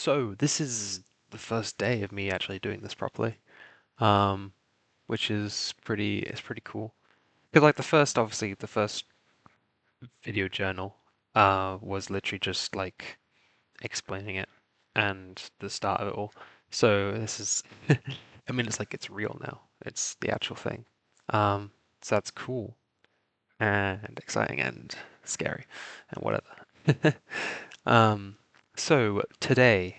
So this is the first day of me actually doing this properly, um, which is pretty cool. Because like obviously the first video journal, was literally just like explaining it and the start of it all. So this is, I mean, it's like it's real now. It's the actual thing. Um, so that's cool and exciting and scary and whatever. Um, so today.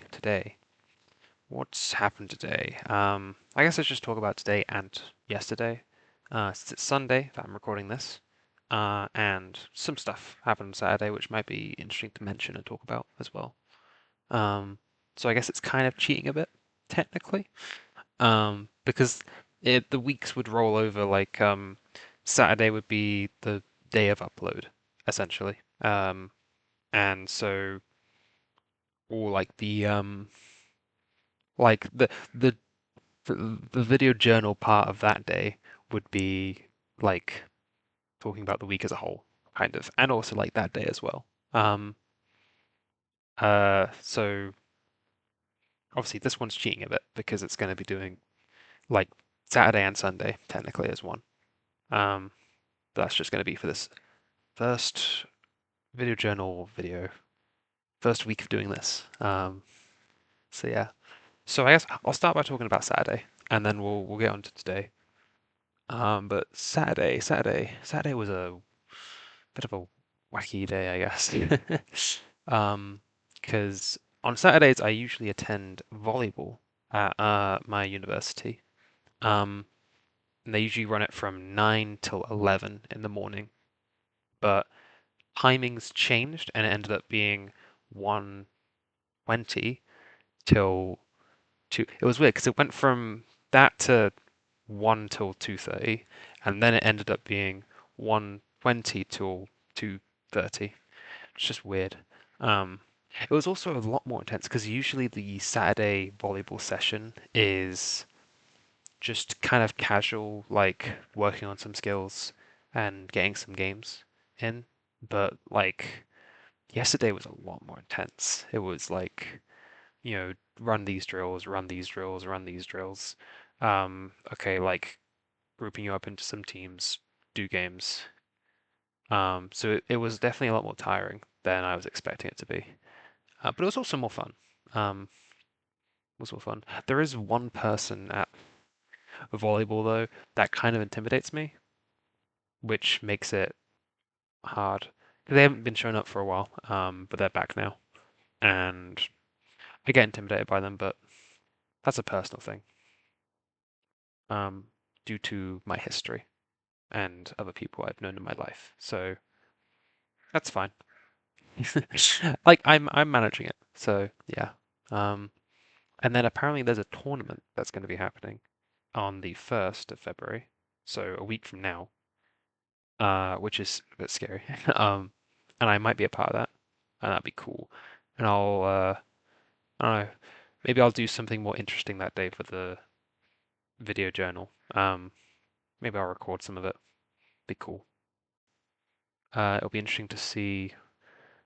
What's happened today? I guess let's just talk about today and yesterday. Since it's Sunday that I'm recording this, and some stuff happened Saturday which might be interesting to mention and talk about as well. Um, so I guess it's kind of cheating a bit, technically, because the weeks would roll over like Saturday would be the day of upload, essentially. And so all like the the video journal part of that day would be like talking about the week as a whole, kind of, and also like that day as well. Um, so obviously this one's cheating a bit because it's going to be doing like Saturday and Sunday technically as one. Um, but that's just going to be for this first video journal video, first week of doing this. So yeah. So I guess I'll start by talking about Saturday, and then we'll get on to today. But Saturday was a bit of a wacky day, I guess. Because on Saturdays I usually attend volleyball at my university. Um, and they usually run it from 9 till 11 in the morning. But timings changed and it ended up being 1:20 till 2. It was weird because it went from that to 1 till 2:30, and then it ended up being 1:20 till 2:30. It's just weird. Um, it was also a lot more intense because usually the Saturday volleyball session is just kind of casual, like working on some skills and getting some games in. But like yesterday was a lot more intense. It was like, run these drills, run these drills, run these drills. Okay, like grouping you up into some teams, do games. So it was definitely a lot more tiring than I was expecting it to be. But it was also more fun. It was more fun. There is one person at volleyball though that kind of intimidates me, which makes it hard. They haven't been showing up for a while, but they're back now, and I get intimidated by them, but that's a personal thing, um, due to my history and other people I've known in my life. So that's fine. Like I'm managing it, so yeah. Um, and then apparently there's a tournament that's going to be happening on the 1st of February, so a week from now, which is a bit scary. And I might be a part of that, and that'd be cool. And I don't know, maybe I'll do something more interesting that day for the video journal. Maybe I'll record some of it. Be cool. It'll be interesting to see,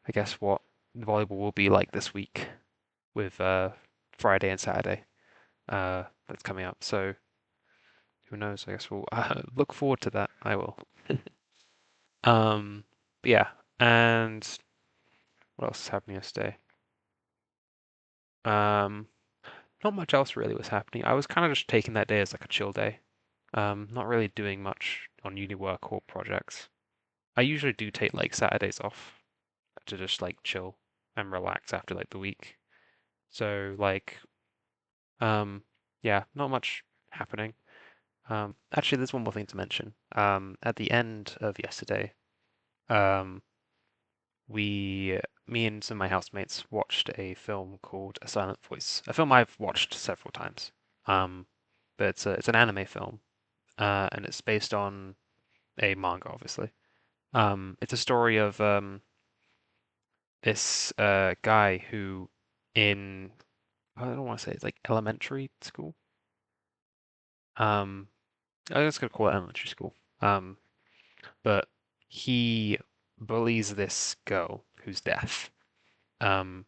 I guess, what volleyball will be like this week with Friday and Saturday that's coming up. So who knows? I guess we'll look forward to that. I will. But yeah, and what else is happening yesterday? Um, Not much else really was happening. I was kind of just taking that day as like a chill day. Not really doing much on uni work or projects. I usually do take like Saturdays off to just like chill and relax after like the week. So like, um, yeah, not much happening. Actually, there's one more thing to mention. At the end of yesterday, um, me and some of my housemates watched a film called A Silent Voice, a film I've watched several times. Um, but it's an anime film, and it's based on a manga, obviously. It's a story of this guy who in I don't want to say it's like elementary school. Um, I'm just gonna call it elementary school. Um, but he bullies this girl who's deaf. Um,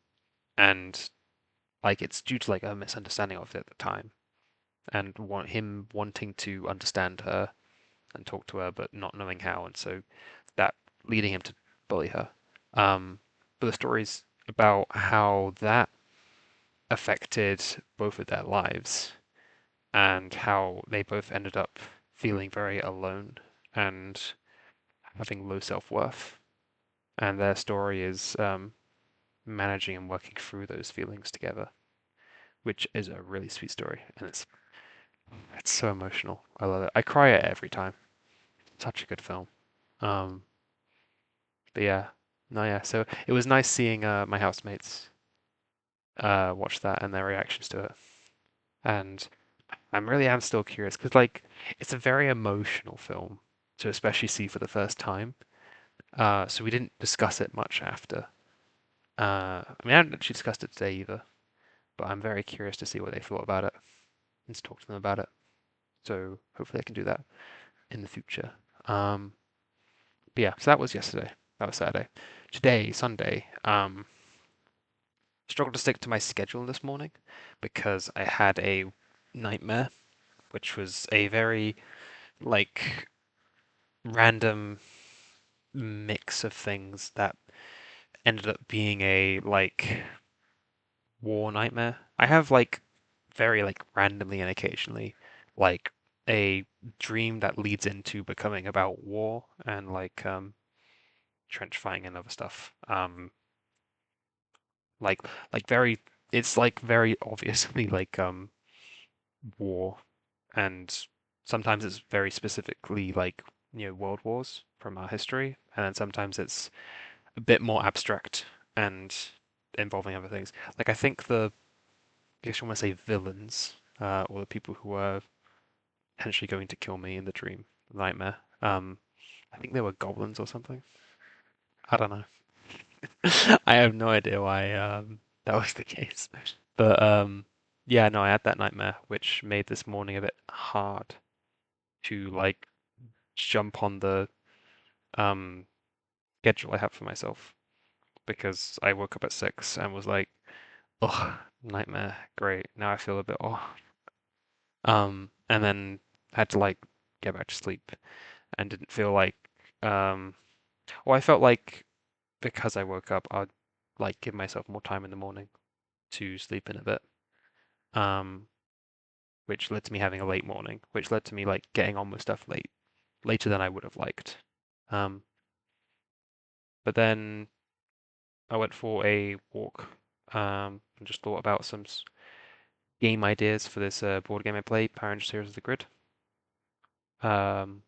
and like it's due to like a misunderstanding of it at the time, and him wanting to understand her and talk to her, but not knowing how, and so that leading him to bully her. But the story's about how that affected both of their lives and how they both ended up feeling very alone and having low self-worth. And their story is managing and working through those feelings together, which is a really sweet story, and it's so emotional. I love it. I cry at it every time. Such a good film. Um, but yeah, no, yeah. So it was nice seeing my housemates watch that and their reactions to it, and I'm really am still curious because like it's a very emotional film to especially see for the first time. So we didn't discuss it much after. I mean, I haven't actually discussed it today either, but I'm very curious to see what they thought about it and to talk to them about it. So hopefully I can do that in the future. Um, but yeah, so that was yesterday. That was Saturday. Today, Sunday, struggled to stick to my schedule this morning because I had a nightmare, which was a very like random mix of things that ended up being a like war nightmare. I have like very like randomly and occasionally like a dream that leads into becoming about war and like trench fighting and other stuff. Like like very it's like very obviously like war and sometimes it's very specifically like world wars from our history and then sometimes it's a bit more abstract and involving other things. Like I think I guess you want to say villains, or the people who were potentially going to kill me in the dream, nightmare. I think they were goblins or something. I don't know. I have no idea why that was the case. But yeah, no, I had that nightmare, which made this morning a bit hard to like jump on the um schedule I have for myself because I woke up at 6 and was like, oh, nightmare, great. Now I feel a bit and then had to like get back to sleep and didn't feel like um well, I felt like because I woke up, I'd like give myself more time in the morning to sleep in a bit. Um, which led to me having a late morning, which led to me like getting on with stuff later than I would have liked. Um, but then I went for a walk, and just thought about some game ideas for this board game I play, Power Rangers Heroes of the Grid. Um,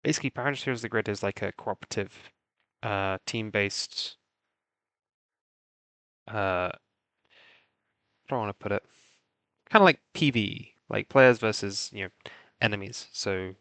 basically, Power Rangers Heroes of the Grid is like a cooperative, team-based. How do I want to put it? Kind of like PvE, like players versus enemies. So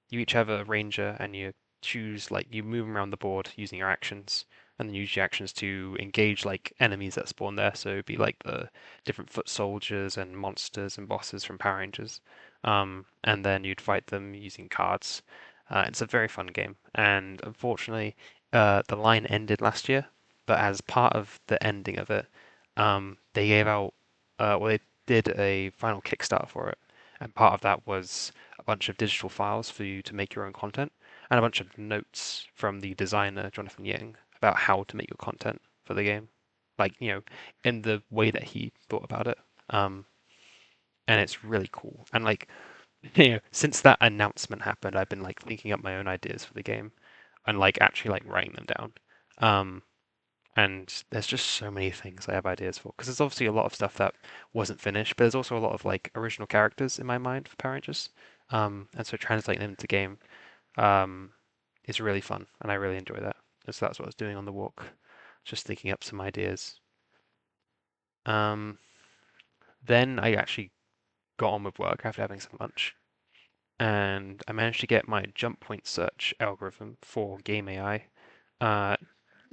you each have a ranger and you choose like you move around the board using your actions and then use your actions to engage like enemies that spawn there. So it'd be like the different foot soldiers and monsters and bosses from Power Rangers. And then you'd fight them using cards. It's a very fun game. And unfortunately, the line ended last year, but as part of the ending of it, they gave out, well, they did a final Kickstarter for it. And part of that was a bunch of digital files for you to make your own content, and a bunch of notes from the designer, Jonathan Yang, about how to make your content for the game. Like, in the way that he thought about it. Um, and it's really cool. And like, since that announcement happened, I've been like thinking up my own ideas for the game and like actually like writing them down. Um, and there's just so many things I have ideas for because there's obviously a lot of stuff that wasn't finished, but there's also a lot of like original characters in my mind for Power Rangers. And so translating them into game um, is really fun, and I really enjoy that. And so that's what I was doing on the walk, just thinking up some ideas. Um, then I actually got on with work after having some lunch, and I managed to get my jump point search algorithm for game AI uh,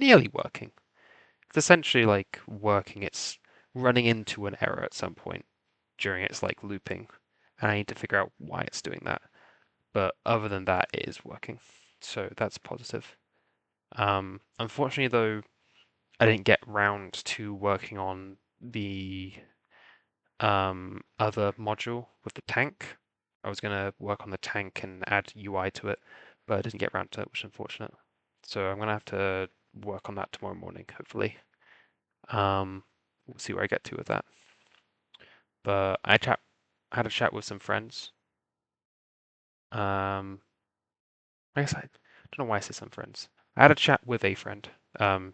nearly working. It's essentially like working. It's running into an error at some point during its like looping, and I need to figure out why it's doing that. But other than that, it is working. So that's positive. Unfortunately, though, I didn't get round to working on the other module with the tank. I was gonna work on the tank and add UI to it, but I didn't get round to it, which is unfortunate. So I'm gonna have to work on that tomorrow morning, hopefully. We'll see where I get to with that. But had a chat with some friends. Um, I guess I don't know why I said some friends. I had a chat with a friend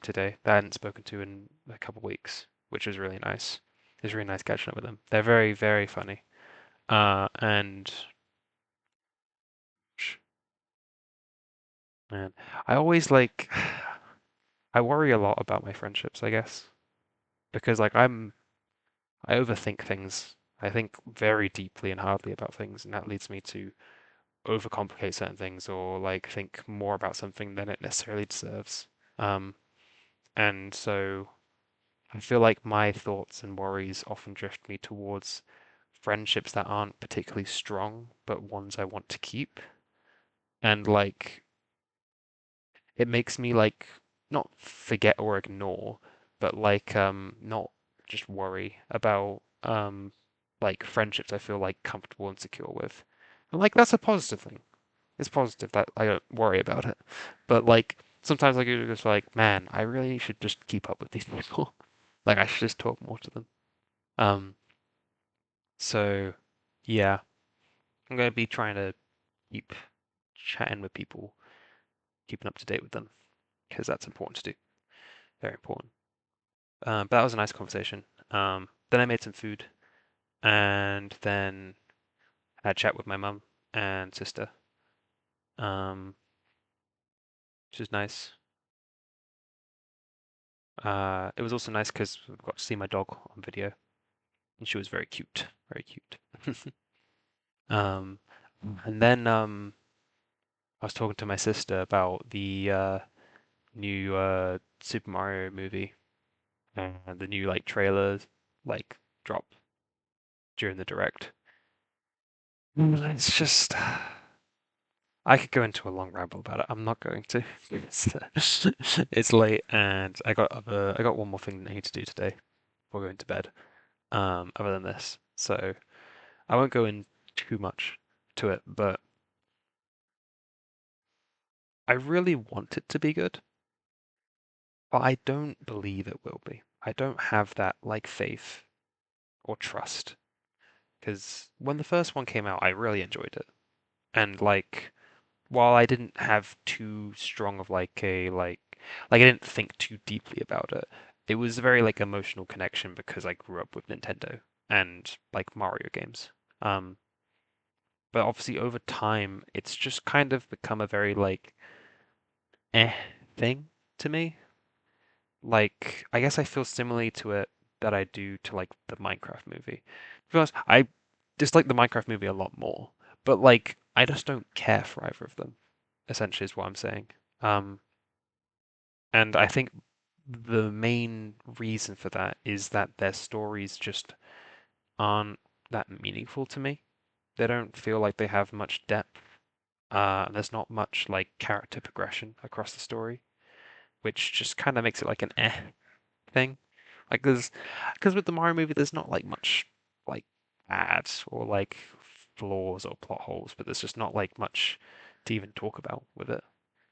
today that I hadn't spoken to in a couple of weeks, which was really nice. It was really nice catching up with them. They're very, very funny. And man, I always like I worry a lot about my friendships, I guess, because I overthink things. I think very deeply and hardly about things, and that leads me to overcomplicate certain things or like think more about something than it necessarily deserves. Um, and so I feel like my thoughts and worries often drift me towards friendships that aren't particularly strong, but ones I want to keep. And like it makes me like not forget or ignore, but like not just worry about like friendships I feel like comfortable and secure with. And like that's a positive thing. It's positive that I don't worry about it. But like sometimes like you're just like, man, I really should just keep up with these people. Like I should just talk more to them. Um, so yeah, I'm gonna be trying to keep chatting with people, keeping up to date with them, because that's important to do. Very important. But that was a nice conversation. Then I made some food and then had a chat with my mum and sister, um, which is nice. It was also nice because I got to see my dog on video, and she was very cute, very cute. Um, and then I was talking to my sister about the new Super Mario movie and the new like trailers like drop during the direct. It's just I could go into a long ramble about it. I'm not going to. It's late and I got one more thing I need to do today before going to bed. Other than this. So I won't go in too much to it, but I really want it to be good, but I don't believe it will be. I don't have that like faith or trust because when the first one came out, I really enjoyed it. And like while I didn't have too strong of like I didn't think too deeply about it. It was a very like emotional connection because I grew up with Nintendo and like Mario games. Um, but obviously over time, it's just kind of become a very like eh thing to me. Like I guess I feel similarly to it that I do to like the Minecraft movie. To be honest, I dislike the Minecraft movie a lot more, but like I just don't care for either of them. Essentially, is what I'm saying. Um, And I think the main reason for that is that their stories just aren't that meaningful to me. They don't feel like they have much depth. There's not much like character progression across the story, which just kind of makes it like an thing. Like because with the Mario movie, there's not like much like bad or like flaws or plot holes, but there's just not like much to even talk about with it.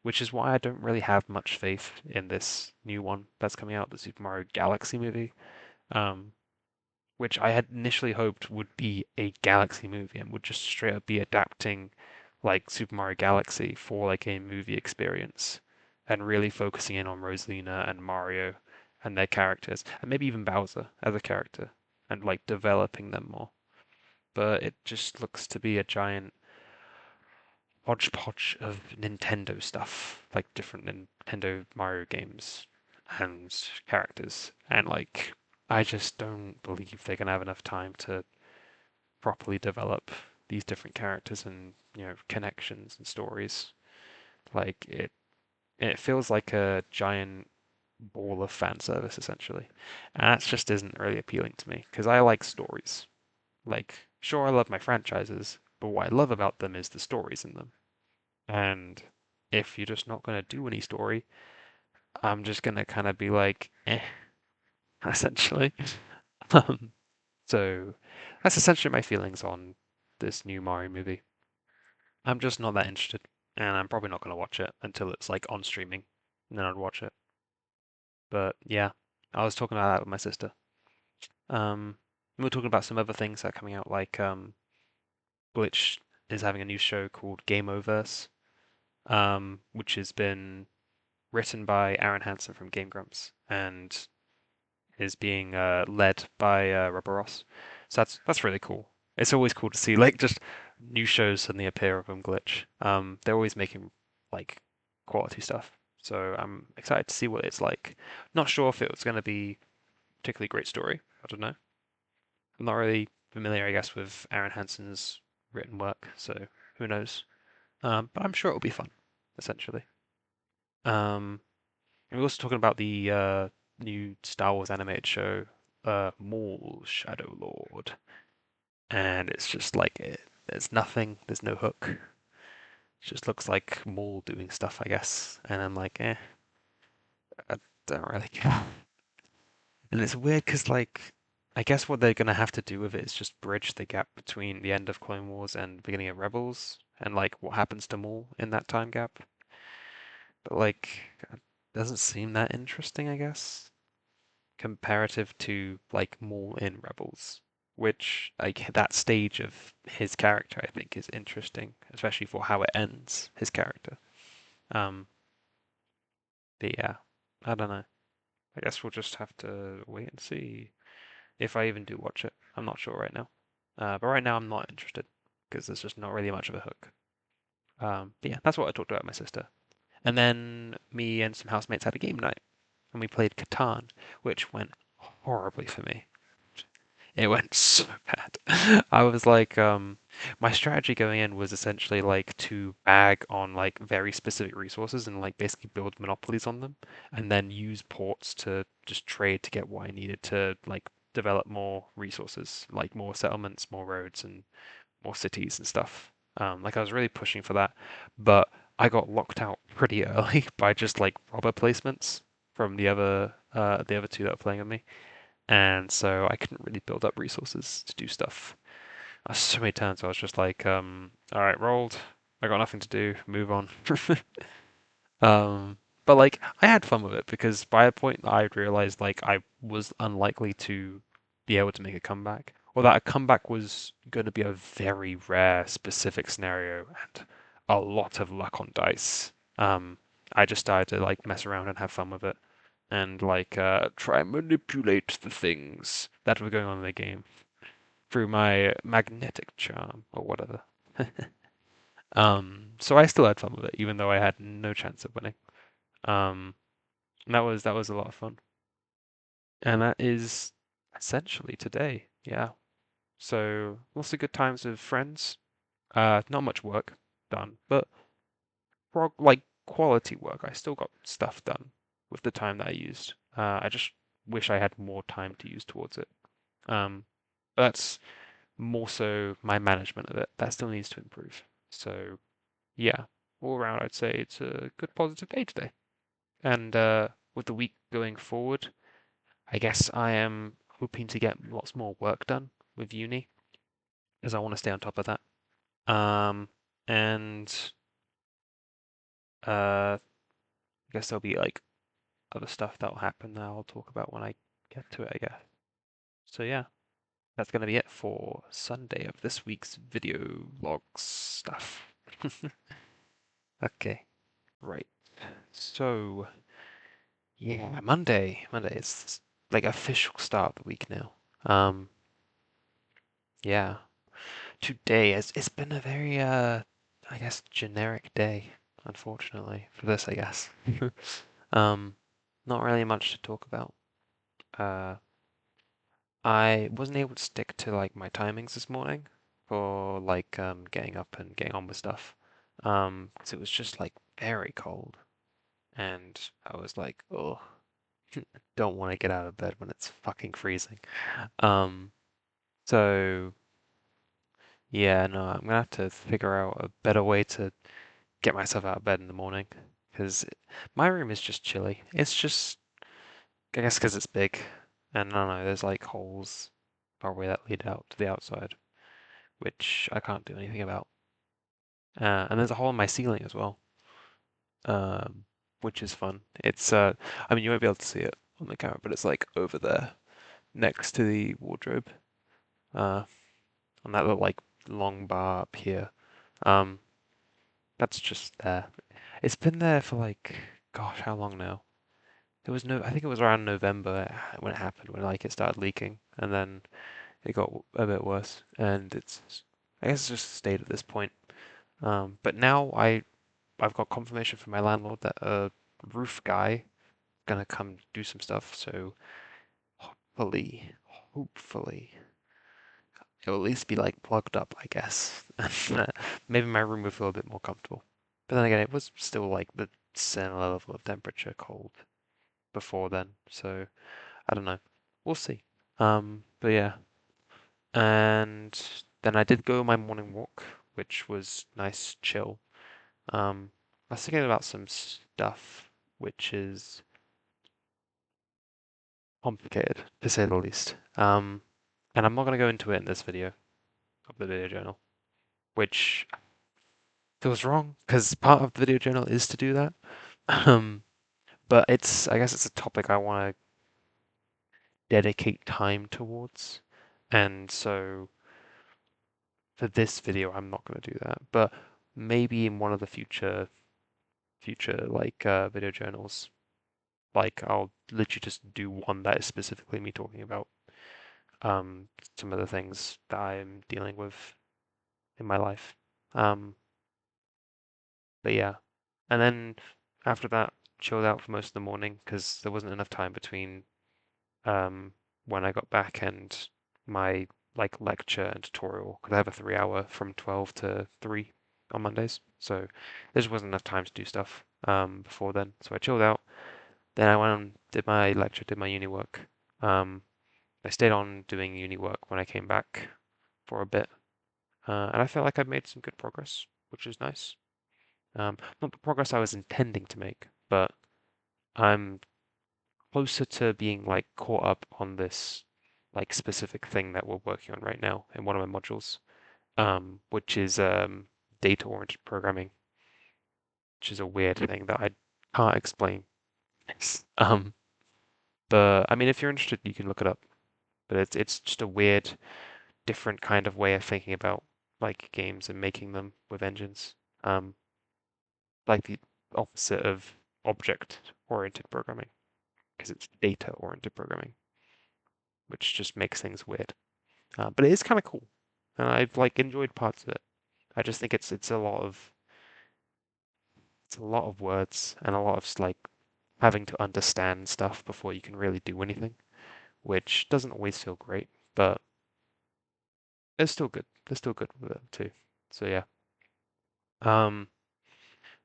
Which is why I don't really have much faith in this new one that's coming out, the Super Mario Galaxy movie. Um, which I had initially hoped would be a Galaxy movie and would just straight up be adapting like Super Mario Galaxy for like a movie experience and really focusing in on Rosalina and Mario and their characters and maybe even Bowser as a character and like developing them more. But it just looks to be a giant hodgepodge of Nintendo stuff, like different Nintendo Mario games and characters. And like I just don't believe they're gonna have enough time to properly develop these different characters and connections and stories. Like it feels like a giant ball of fan service essentially, and that just isn't really appealing to me because I like stories. Like sure, I love my franchises, but what I love about them is the stories in them. And if you're just not gonna do any story, I'm just gonna kind of be like, essentially. Um, so that's essentially my feelings on this new Mario movie. I'm just not that interested, and I'm probably not gonna watch it until it's like on streaming, and then I'd watch it. But yeah, I was talking about that with my sister. We were talking about some other things that are coming out, like Glitch is having a new show called Game Oververse, which has been written by Aaron Hansen from Game Grumps and is being led by Rubber Ross. So that's really cool. It's always cool to see like just new shows suddenly appear from Glitch. They're always making like quality stuff. So I'm excited to see what it's like. Not sure if it was going to be particularly great story. I don't know. I'm not really familiar, I guess, with Aaron Hansen's written work, so who knows? But I'm sure it'll be fun, essentially. Um, and we're also talking about the new Star Wars animated show, Maul Shadow Lord, and it's just like there's nothing, there's no hook. It just looks like Maul doing stuff, I guess. And I'm like, I don't really care. And it's weird because, like, I guess what they're gonna have to do with it is just bridge the gap between the end of Clone Wars and the beginning of Rebels, and like what happens to Maul in that time gap. But like, it doesn't seem that interesting, I guess, comparative to like Maul in Rebels, which like that stage of his character I think is interesting, especially for how it ends his character. Um, but yeah, I don't know. I guess we'll just have to wait and see. If I even do watch it. I'm not sure right now. But right now I'm not interested because there's just not really much of a hook. But yeah, that's what I talked about with my sister. And then me and some housemates had a game night and we played Catan, which went horribly for me. It went so bad. I was like, my strategy going in was essentially like to bag on like very specific resources and like basically build monopolies on them, and then use ports to just trade to get what I needed to like develop more resources, like more settlements, more roads, and more cities and stuff. Like I was really pushing for that, but I got locked out pretty early by just like robber placements from the other two that were playing with me, and so I couldn't really build up resources to do stuff. So many times I was just like, all right, rolled. I got nothing to do. Move on. But like I had fun with it because by a point I realized like I was unlikely to be able to make a comeback, or that a comeback was going to be a very rare specific scenario and a lot of luck on dice. I just started to like mess around and have fun with it and like try and manipulate the things that were going on in the game through my magnetic charm or whatever. So I still had fun with it, even though I had no chance of winning. Um, and that was a lot of fun. And that is essentially today. Yeah. So lots of good times with friends. Not much work done, but like quality work. I still got stuff done with the time that I used. I just wish I had more time to use towards it. Um, but that's more so my management of it. That still needs to improve. So yeah, all around, I'd say it's a good positive day today. And with the week going forward, I guess I am hoping to get lots more work done with uni, as I want to stay on top of that. Um, and I guess there'll be like other stuff that will happen that I'll talk about when I get to it, I guess. So yeah, that's gonna be it for Sunday of this week's video log stuff. Okay, right. So yeah, Monday. Monday is like official start of the week now. Um, yeah. Today it's been a very I guess generic day, unfortunately, for this, I guess. Um, not really much to talk about. Uh, I wasn't able to stick to like my timings this morning for like getting up and getting on with stuff. 'Cause it was just like very cold and I was like, oh, don't want to get out of bed when it's fucking freezing. Um, so yeah, no, I'm gonna have to figure out a better way to get myself out of bed in the morning because my room is just chilly. It's just, I guess, because it's big, and I don't know, there's like holes probably that lead out to the outside, which I can't do anything about. And there's a hole in my ceiling as well, um, which is fun. I mean, you won't be able to see it on the camera, but it's like over there next to the wardrobe, uh, on that little like long bar up here. Um, that's just there. It's been there for like, gosh, how long now? There was no, I think it was around November when it happened, when like it started leaking, and then it got a bit worse, and I guess it's just stayed at this point. But now I've got confirmation from my landlord that a roof guy gonna come do some stuff, so hopefully it'll at least be like plugged up, I guess. Maybe my room will feel a bit more comfortable. But then again, it was still like the similar level of temperature cold before then, so I don't know. We'll see. But yeah. And then I did go on my morning walk, which was nice, chill. I was thinking about some stuff which is complicated, to say the least. And I'm not going to go into it in this video of the video journal, which feels wrong because part of the video journal is to do that. Um, but I guess it's a topic I want to dedicate time towards. And so for this video, I'm not going to do that. But maybe in one of the future like video journals, like I'll literally just do one that is specifically me talking about um some of the things that I'm dealing with in my life. Um, but yeah, and then after that, chilled out for most of the morning because there wasn't enough time between um when I got back and my like lecture and tutorial because I have a 3 hour from 12 to 3 on Mondays, so there just wasn't enough time to do stuff before then. So I chilled out. Then I went and did my lecture, did my uni work. Um, I stayed on doing uni work when I came back for a bit, and I felt like I'd made some good progress, which is nice. Not the progress I was intending to make, but I'm closer to being like caught up on this like specific thing that we're working on right now in one of my modules, which is data-oriented programming, which is a weird thing that I can't explain. Um, but I mean, if you're interested, you can look it up. But it's just a weird, different kind of way of thinking about like games and making them with engines. Like the opposite of object-oriented programming, because it's data-oriented programming, which just makes things weird. But it is kind of cool, and I've like enjoyed parts of it. I just think it's a lot of words and a lot of like having to understand stuff before you can really do anything, which doesn't always feel great, but it's still good. They're still good with it too. So yeah. Um,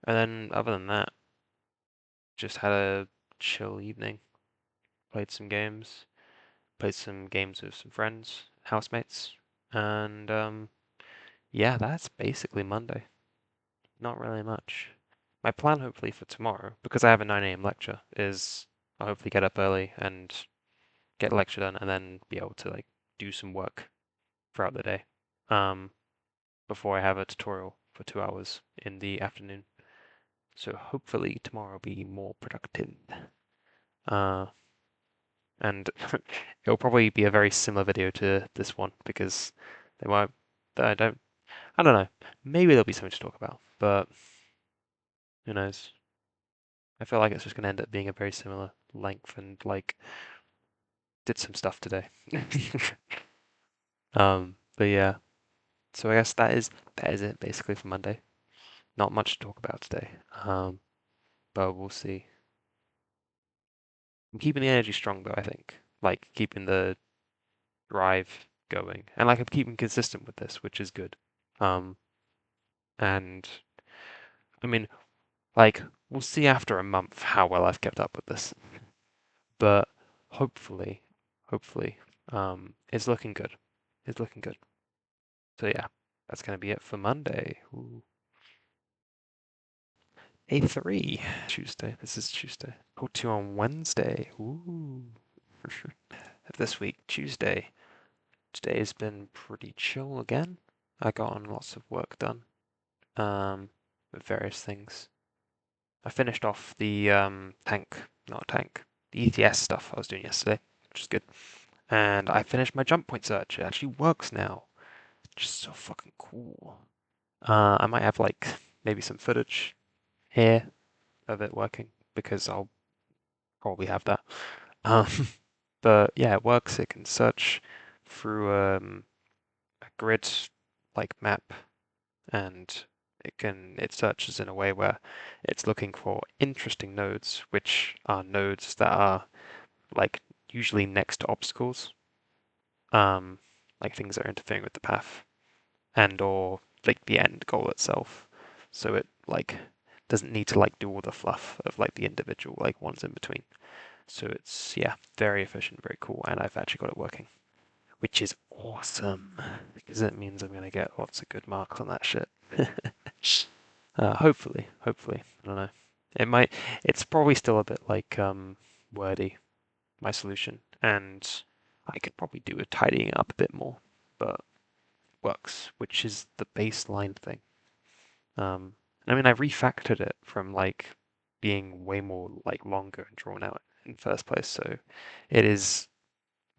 and then other than that, just had a chill evening. Played some games with some friends, housemates, and yeah, that's basically Monday. Not really much. My plan, hopefully, for tomorrow, because I have a 9 a.m. lecture, is I'll hopefully get up early and get the lecture done, and then be able to like do some work throughout the day, um, before I have a tutorial for 2 hours in the afternoon. So hopefully tomorrow will be more productive. Uh, and it'll probably be a very similar video to this one because they might. I don't. I don't know. Maybe there'll be something to talk about, but who knows? I feel like it's just gonna end up being a very similar length and like did some stuff today. But yeah. So I guess that is it basically for Monday. Not much to talk about today. But we'll see. I'm keeping the energy strong though, I think. Like keeping the drive going. And like I'm keeping consistent with this, which is good. Um, and I mean, like we'll see after a month how well I've kept up with this. But hopefully, hopefully, it's looking good. It's looking good. So yeah, that's gonna be it for Monday. Ooh. A3. Tuesday. This is Tuesday. Talk to you on Wednesday. Ooh. This week, Tuesday. Today has been pretty chill again. I got on lots of work done. With various things. I finished off the not tank, the ETS stuff I was doing yesterday, which is good. And I finished my jump point search. It actually works now, which is so fucking cool. I might have like maybe some footage here of it working because I'll probably have that. Um, but yeah, it works. It can search through a grid like map, and it searches in a way where it's looking for interesting nodes, which are nodes that are like usually next to obstacles, um, like things that are interfering with the path and or like the end goal itself. So it like doesn't need to like do all the fluff of like the individual like ones in between. So it's yeah, very efficient, very cool, and I've actually got it working, which is awesome because it means I'm gonna get lots of good marks on that shit. Hopefully. I don't know. It might. It's probably still a bit like wordy, my solution, and I could probably do with tidying it up a bit more, but works, which is the baseline thing. I mean, I refactored it from like being way more like longer and drawn out in first place, so it is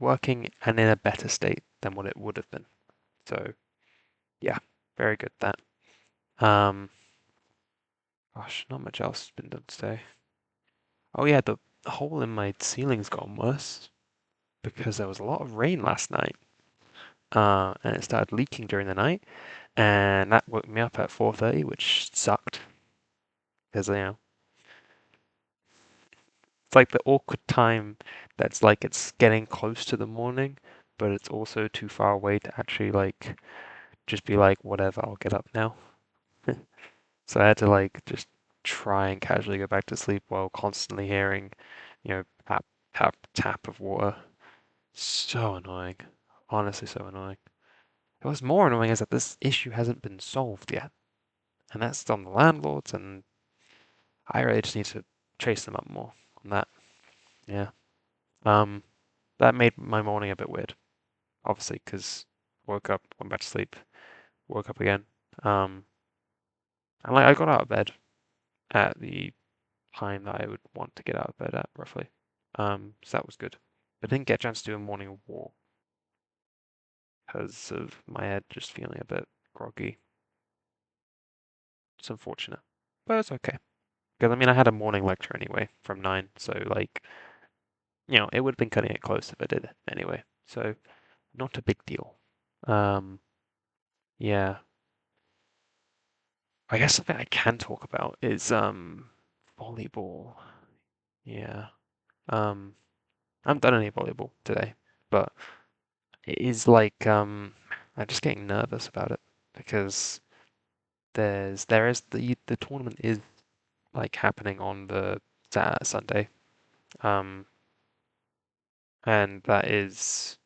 working and in a better state than what it would have been. So yeah, very good that. Um, Gosh, not much else has been done today. Oh yeah, the hole in my ceiling's gotten worse because there was a lot of rain last night. And it started leaking during the night, and that woke me up at 4:30, which sucked because it's like the awkward time that's like it's getting close to the morning, but it's also too far away to actually like just be like whatever, I'll get up now. So I had to like just try and casually go back to sleep while constantly hearing, tap, tap, tap of water. So annoying. Honestly, so annoying. What's more annoying is that this issue hasn't been solved yet. And that's on the landlords, and I really just need to chase them up more on that. Yeah. Um, that made my morning a bit weird, obviously, because woke up, went back to sleep, woke up again. Um, and like I got out of bed at the time that I would want to get out of bed at, roughly. So that was good. But I didn't get a chance to do a morning walk because of my head just feeling a bit groggy. It's unfortunate, but it's okay. Because I mean, I had a morning lecture anyway from 9, so like, it would have been cutting it close if I did anyway. So not a big deal. Um, yeah. I guess something I can talk about is volleyball. Yeah. Um, I haven't done any volleyball today, but it is like I'm just getting nervous about it because there is the tournament is like happening on the Sunday. Um, and that is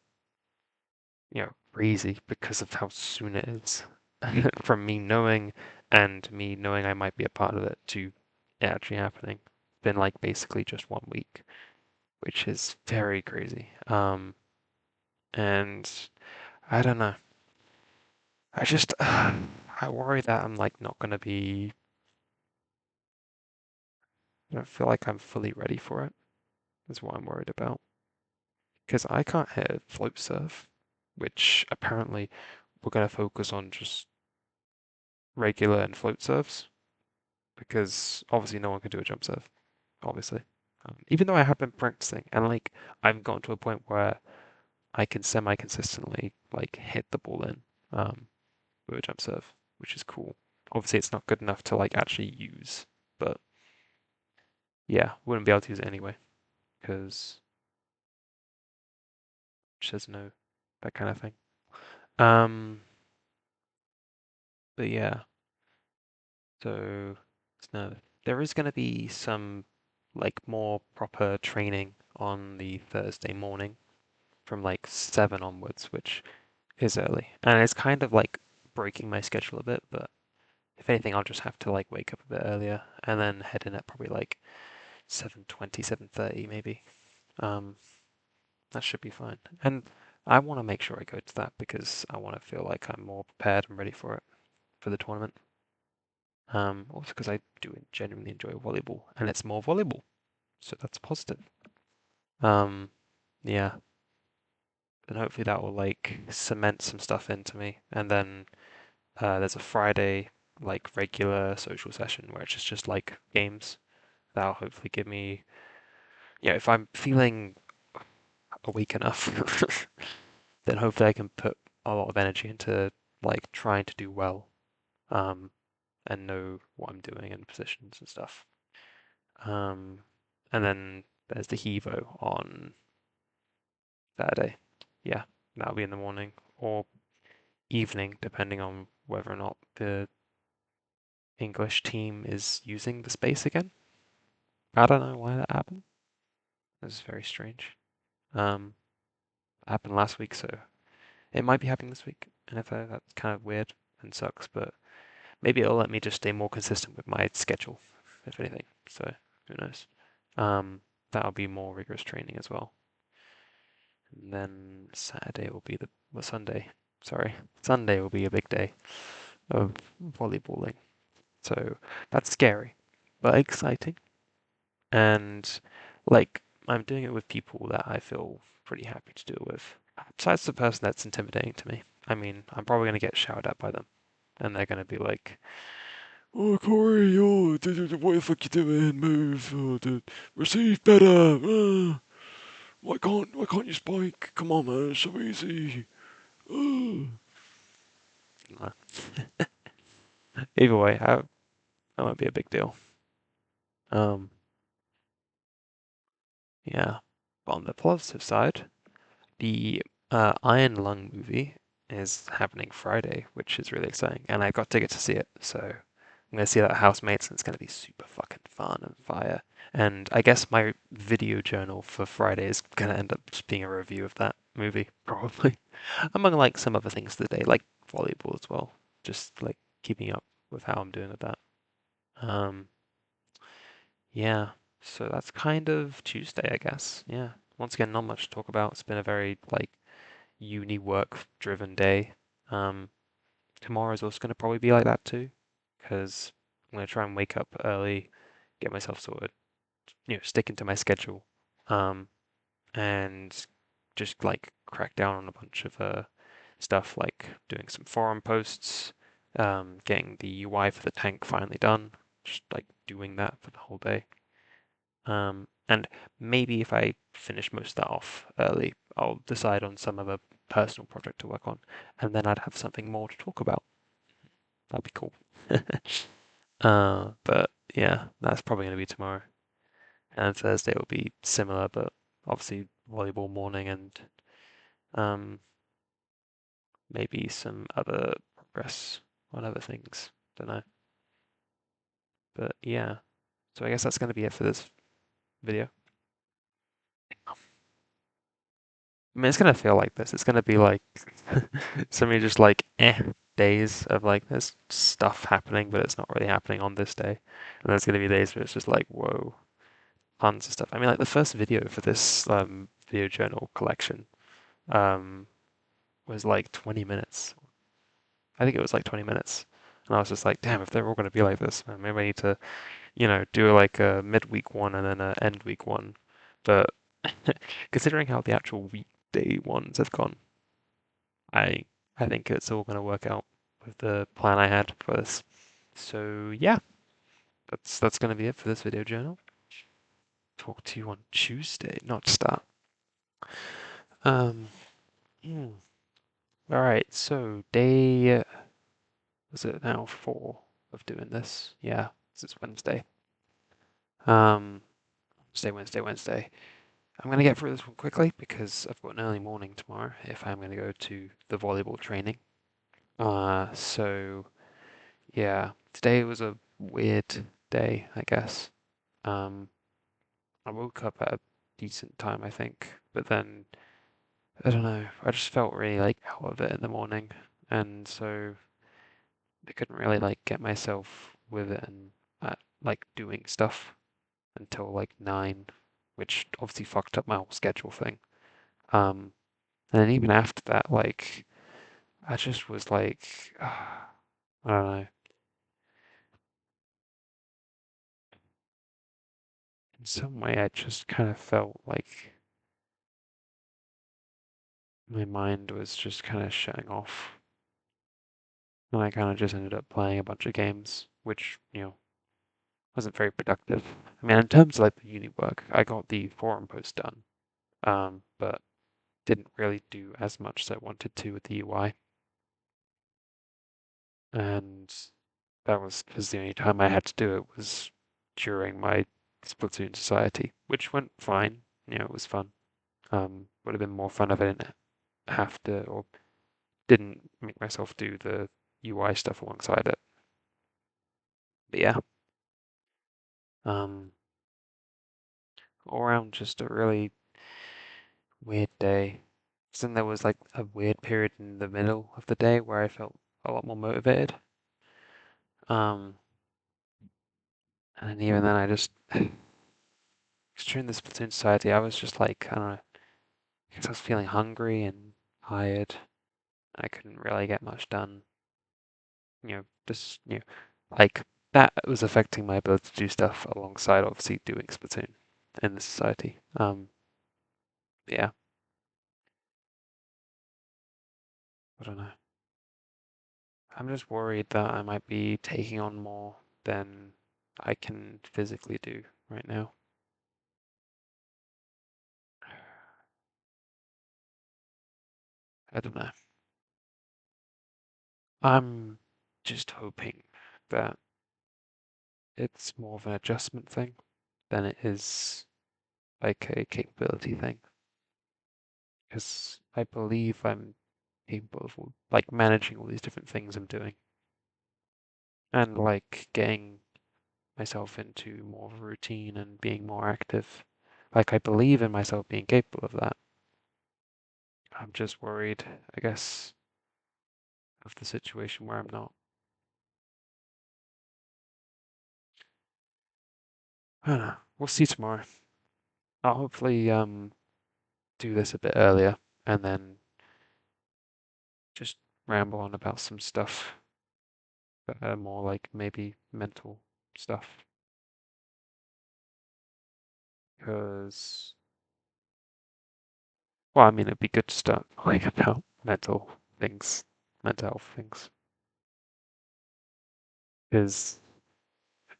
crazy because of how soon it is from me knowing and me knowing I might be a part of it to it actually happening. It's been like basically just 1 week, which is very crazy. And I don't know. I just I worry that I'm like not gonna be. I don't feel like I'm fully ready for it. Is what I'm worried about. Because I can't hit a float surf, which apparently we're gonna focus on just regular and float surfs because obviously no one can do a jump serve, obviously. Even though I have been practicing and like I've gotten to a point where I can semi-consistently like hit the ball in with a jump serve, which is cool. Obviously, it's not good enough to like actually use, but yeah, wouldn't be able to use it anyway because says no, that kind of thing. Um, but yeah, so no, there is going to be some like more proper training on the Thursday morning from like 7 onwards, which is early. And it's kind of like breaking my schedule a bit, but if anything, I'll just have to like wake up a bit earlier and then head in at probably like 7:20, 7:30 maybe. Um, that should be fine. And I want to make sure I go to that because I want to feel like I'm more prepared and ready for it for the tournament. Also because I do genuinely enjoy volleyball and it's more volleyball, so that's positive. Um, yeah, and hopefully that will like cement some stuff into me. And then there's a Friday like regular social session where it's just like games. That'll hopefully give me, yeah, if I'm feeling awake enough, then hopefully I can put a lot of energy into like trying to do well, um, and know what I'm doing in positions and stuff. Um, and then there's the Hevo on Saturday. Yeah, that'll be in the morning or evening, depending on whether or not the English team is using the space again. I don't know why that happened. It was very strange. Um, it happened last week, so it might be happening this week. And if that's kind of weird and sucks, but maybe it'll let me just stay more consistent with my schedule, if anything. So who knows? That'll be more rigorous training as well. And then Saturday will be well, Sunday. Sorry, Sunday will be a big day of volleyballing. So that's scary, but exciting. And like I'm doing it with people that I feel pretty happy to do it with. Besides the person that's intimidating to me. I mean, I'm probably gonna get shouted at by them, and they're gonna be like, "Oh, Corey, oh, what the fuck you doing? Move, oh, dude. Receive better. Why can't you spike? Come on, man, it's so easy." Uh. Either way, that won't be a big deal. Um, yeah. But on the positive side, the Iron Lung movie is happening Friday, which is really exciting, and I got tickets to see it, so I'm gonna see that at Housemates, and it's gonna be super fucking fun and fire. And I guess my video journal for Friday is gonna end up just being a review of that movie, probably, among like some other things today, like volleyball as well, just like keeping up with how I'm doing with that. Um, yeah, so that's kind of Tuesday, I guess. Yeah. Once again, not much to talk about. It's been a very like uni work driven day. Um, Tomorrow's also going to probably be like that too, because I'm going to try and wake up early, get myself sorted, sticking to my schedule, um, and just like crack down on a bunch of stuff like doing some forum posts, getting the UI for the tank finally done, just like doing that for the whole day. And maybe if I finish most of that off early, I'll decide on some other personal project to work on, and then I'd have something more to talk about. That'd be cool. But yeah, that's probably going to be tomorrow. And Thursday will be similar, but obviously volleyball morning and um, maybe some other progress on other things. Don't know. But yeah, so I guess that's going to be it for this video. I mean, it's gonna feel like this. It's gonna be like some of just like days of like there's stuff happening, but it's not really happening on this day. And there's gonna be days where it's just like whoa, tons of stuff. I mean, like the first video for this video journal collection um was like 20 minutes. I think it was like 20 minutes. And I was just like, damn, if they're all gonna be like this, man, maybe I need to, do like a midweek one and then a end week one. But considering how the actual weekday ones have gone, I I think it's all going to work out with the plan I had for this. So yeah, that's going to be it for this video journal. Talk to you on Tuesday, not start. Um, hmm. All right. So day was it now 4 of doing this? Yeah, this is Wednesday. Um, Wednesday. I'm gonna get through this one quickly because I've got an early morning tomorrow if I'm gonna go to the volleyball training. So yeah, today was a weird day, I guess. Um, I woke up at a decent time, I think, but then I don't know. I just felt really like out of it in the morning, and so I couldn't really like get myself with it and like doing stuff until like 9, which obviously fucked up my whole schedule thing. Um, and then even after that, like I just was like, I don't know. In some way, I just kind of felt like my mind was just kind of shutting off, and I kind of just ended up playing a bunch of games, which wasn't very productive. I mean, in terms of like the uni work, I got the forum post done, but didn't really do as much as I wanted to with the UI, and that was because the only time I had to do it was during my Splatoon society, which went fine. It was fun. Would have been more fun if I didn't have to or didn't make myself do the UI stuff alongside it. But yeah, um, all around just a really weird day. Then there was like a weird period in the middle of the day where I felt a lot more motivated. Um, and even then, I just 'cause during this Splatoon society, I was just like I don't know, I guess I was feeling hungry and tired. I couldn't really get much done. Just like that was affecting my ability to do stuff alongside obviously doing Splatoon in the society. Yeah, I don't know. I'm just worried that I might be taking on more than I can physically do right now. I don't know. I'm just hoping that it's more of an adjustment thing than it is like a capability thing. Because I believe I'm capable of like managing all these different things I'm doing and like getting myself into more of a routine and being more active. Like I believe in myself being capable of that. I'm just worried, I guess, of the situation where I'm not. I don't know. We'll see tomorrow. I'll hopefully do this a bit earlier and then just ramble on about some stuff that are more like maybe mental stuff. Because, well, I mean, it'd be good to start talking about things, mental health things. Because,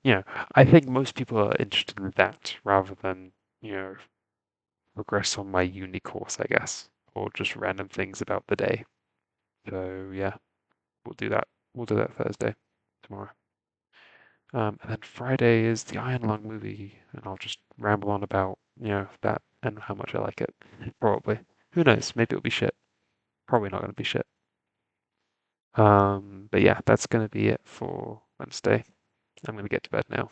you know, I think most people are interested in that rather than, you know, progress on my uni course, I guess, or just random things about the day. So yeah, we'll do that. We'll do that Thursday, tomorrow. And then Friday is the Iron Lung movie, and I'll just ramble on about, that and how much I like it. Probably. Who knows? Maybe it'll be shit. Probably not going to be shit. But yeah, that's going to be it for Wednesday. I'm going to get to bed now.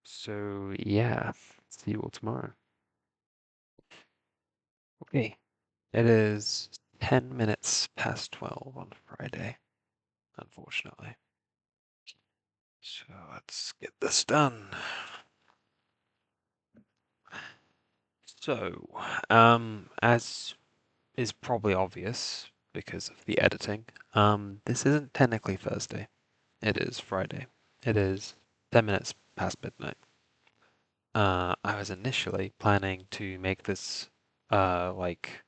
So yeah, see you all tomorrow. Okay. It is 10 minutes past 12 on Friday, unfortunately. So let's get this done. So, as is probably obvious because of the editing, this isn't technically Thursday. It is Friday. It is 10 minutes past midnight. I was initially planning to make this like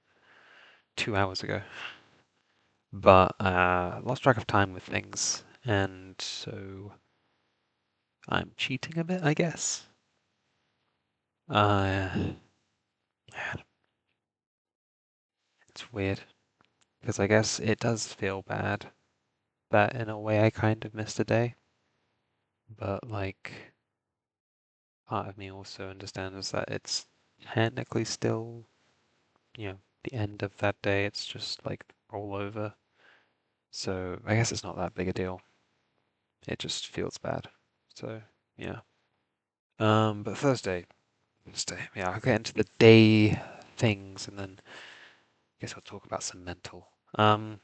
2 hours ago, but lost track of time with things, and so I'm cheating a bit, I guess. Uh, it's weird because I guess it does feel bad that in a way I kind of missed a day, but like part of me also understands that it's technically still, the end of that day. It's just like roll over. So I guess it's not that big a deal. It just feels bad. So yeah. But Thursday, yeah, I'll get into the day things and then I guess I'll talk about some mental. Um,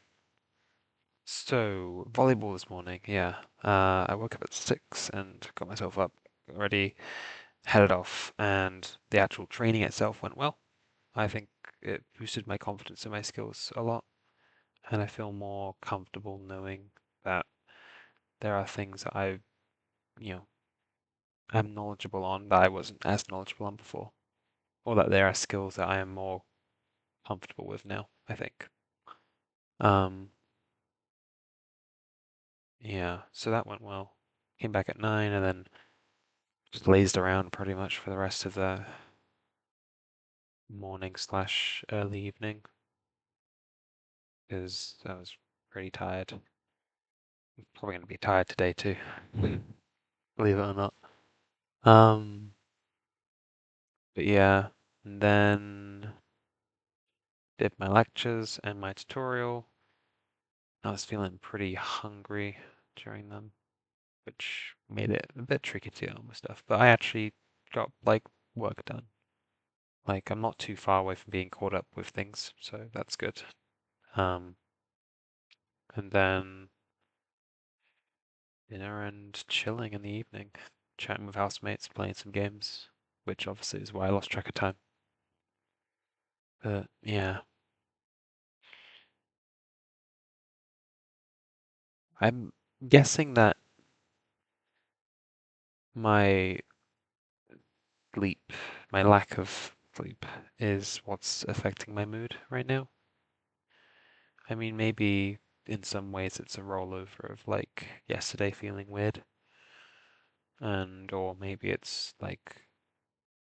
So, volleyball this morning, yeah. I woke up at 6 and got myself up, already headed off, and the actual training itself went well. I think it boosted my confidence in my skills a lot, and I feel more comfortable knowing that there are things that you know, am knowledgeable on that I wasn't as knowledgeable on before, or that there are skills that I am more comfortable with now, I think. Um, yeah, so that went well. Came back at 9 and then just lazed around pretty much for the rest of the morning slash early evening because I was pretty tired. Probably going to be tired today too, believe it or not. Um, but yeah, and then did my lectures and my tutorial. I was feeling pretty hungry during them, which made it a bit tricky to get on with stuff. But I actually got like work done. Like I'm not too far away from being caught up with things, so that's good. Um, and then dinner and chilling in the evening, chatting with housemates, playing some games, which obviously is why I lost track of time. But yeah, I'm guessing that my sleep, my lack of sleep, is what's affecting my mood right now. I mean, maybe in some ways it's a rollover of like yesterday feeling weird, and or maybe it's like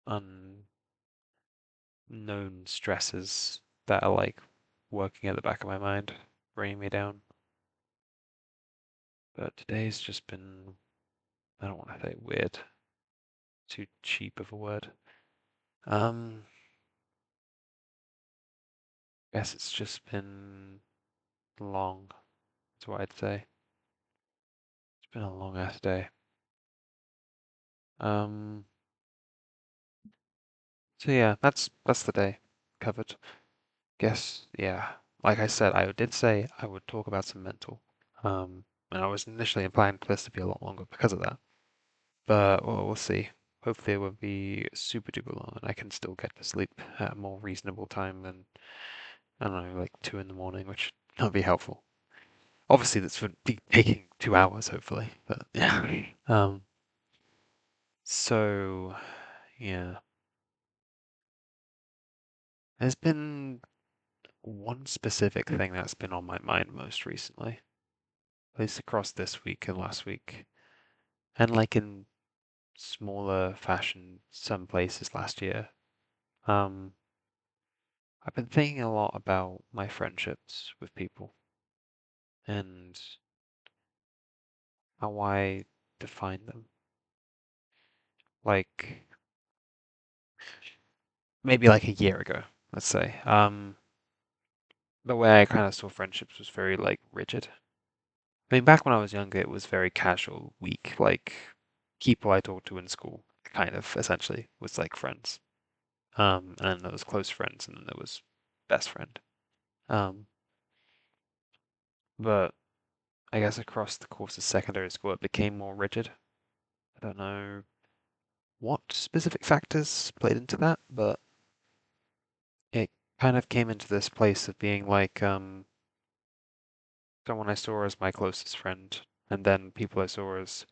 unknown stresses that are like working at the back of my mind, bringing me down. But today's just been, I don't want to say weird, too cheap of a word. Um, guess it's just been long, is what I'd say. It's been a long ass day. Um, so yeah, that's the day covered. Guess, yeah. Like I said, I did say I would talk about some mental. And I was initially implying for this to be a lot longer because of that. But well, we'll see. Hopefully it won't be super duper long and I can still get to sleep at a more reasonable time than, I don't know, like 2 in the morning, which will be helpful. Obviously this would be taking 2 hours, hopefully, but yeah. So yeah. There's been one specific thing that's been on my mind most recently, at least across this week and last week, and like in smaller fashion some places last year. Um, I've been thinking a lot about my friendships with people and how I define them. Like maybe like a year ago, let's say. The way I kind of saw friendships was very like rigid. I mean, back when I was younger, it was very casual, weak, like people I talked to in school, kind of essentially was like friends. And then there was close friends, and then there was best friend. Um, but I guess across the course of secondary school, it became more rigid. I don't know what specific factors played into that, but it kind of came into this place of being like someone I saw as my closest friend, and then people I saw as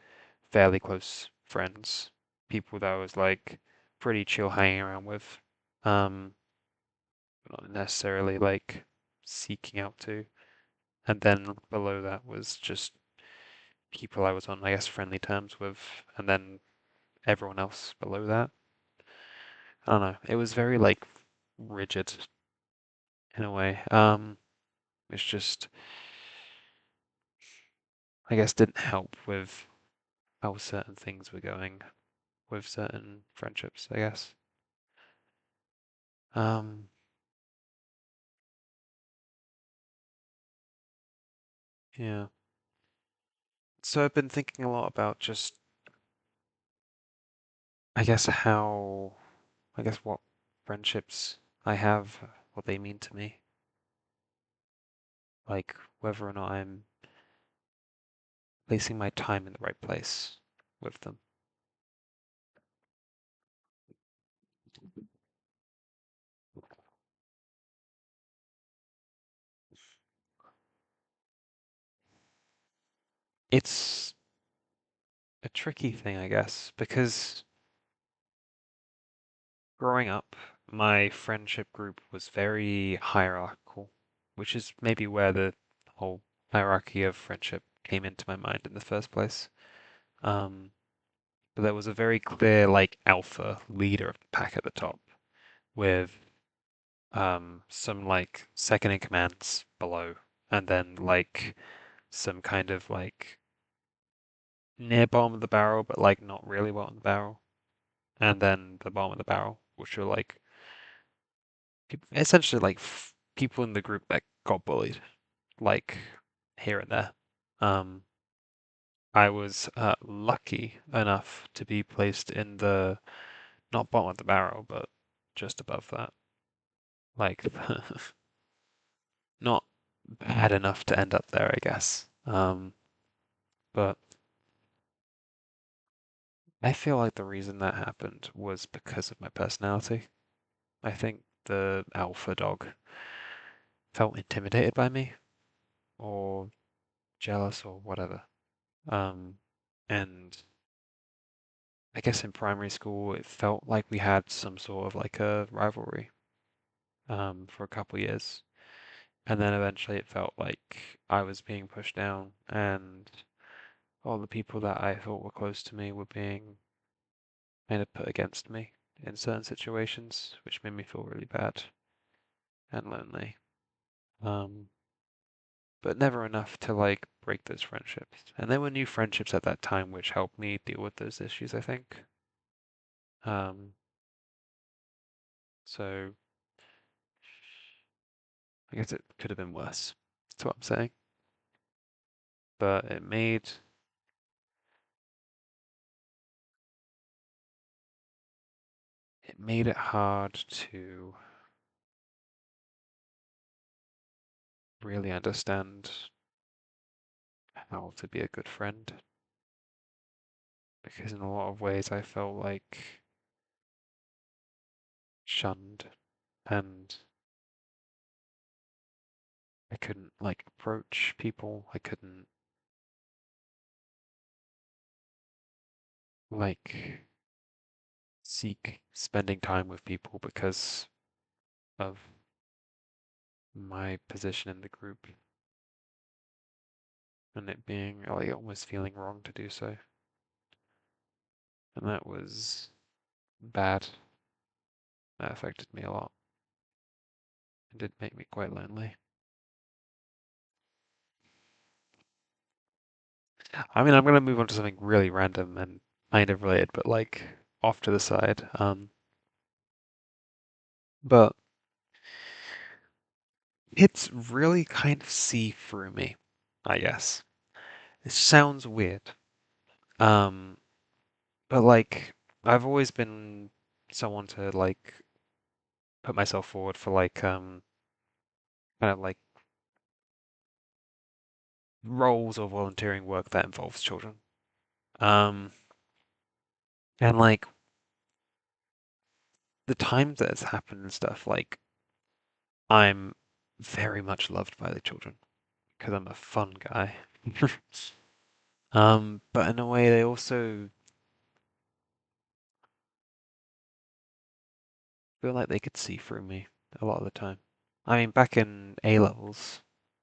fairly close friends, people that I was like pretty chill hanging around with, um, not necessarily like seeking out to. And then below that was just people I was on, I guess, friendly terms with, and then everyone else below that. I don't know. It was very like rigid in a way. It's just, I guess, didn't help with how certain things were going with certain friendships, I guess. Um, yeah. So I've been thinking a lot about just, I guess, I guess what friendships I have, what they mean to me, like whether or not I'm placing my time in the right place with them. It's a tricky thing, I guess, because growing up, my friendship group was very hierarchical, which is maybe where the whole hierarchy of friendship came into my mind in the first place. Um, but there was a very clear, like, alpha leader of the pack at the top, with some like second in commands below, and then like some kind of like near bottom of the barrel, but like not really bottom of the barrel, and then the bottom of the barrel, which were like essentially like people in the group that got bullied, like here and there. Um, I was lucky enough to be placed in the not bottom of the barrel, but just above that. Like not bad enough to end up there, I guess. But I feel like the reason that happened was because of my personality. I think the alpha dog felt intimidated by me or jealous or whatever. Um, and I guess in primary school it felt like we had some sort of like a rivalry for a couple years. And then eventually it felt like I was being pushed down and all the people that I thought were close to me were being kind of put against me in certain situations, which made me feel really bad and lonely. Um, but never enough to like break those friendships. And there were new friendships at that time which helped me deal with those issues, I think. Um, so I guess it could have been worse. That's what I'm saying. But it made it hard to really understand how to be a good friend because in a lot of ways I felt like shunned and I couldn't like approach people. I couldn't like seek spending time with people because of my position in the group and it being like almost feeling wrong to do so. And that was bad. That affected me a lot. It did make me quite lonely. I mean, I'm gonna move on to something really random and kind of related, but like off to the side. But it's really kind of see through me, I guess. It sounds weird. Um, but like I've always been someone to like put myself forward for like kind of like roles or volunteering work that involves children. Um, and like the times that it's happened and stuff, like I'm very much loved by the children because I'm a fun guy. But in a way, they also feel like they could see through me a lot of the time. I mean, back in A levels,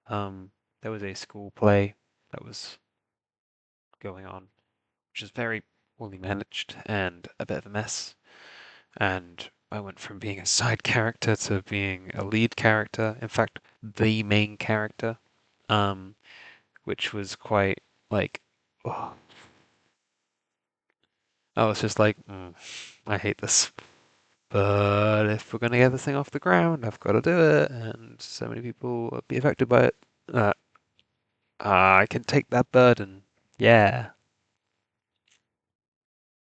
there was a school play that was going on, which was very poorly managed and a bit of a mess. And I went from being a side character to being a lead character. In fact, the main character, um, which was quite like, oh, I was just like, I hate this. But if we're gonna get this thing off the ground, I've got to do it, and so many people will be affected by it. Uh, I can take that burden. Yeah.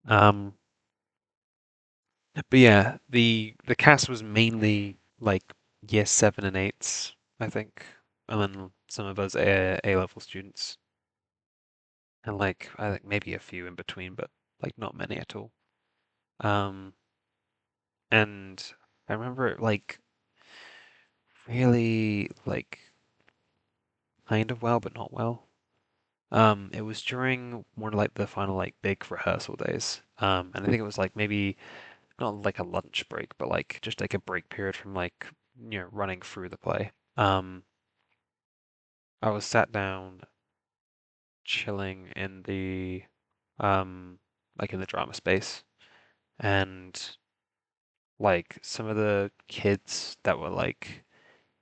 Um, but yeah, the cast was mainly like year seven and eights, I think, and then some of us A level students. and like I think maybe a few in between, but like not many at all. Um, and I remember it like really like kind of well, but not well. It was during one of like the final like big rehearsal days. And I think it was like maybe not like a lunch break, but like just like a break period from like running through the play. I was sat down chilling in the um like in the drama space, and like some of the kids that were like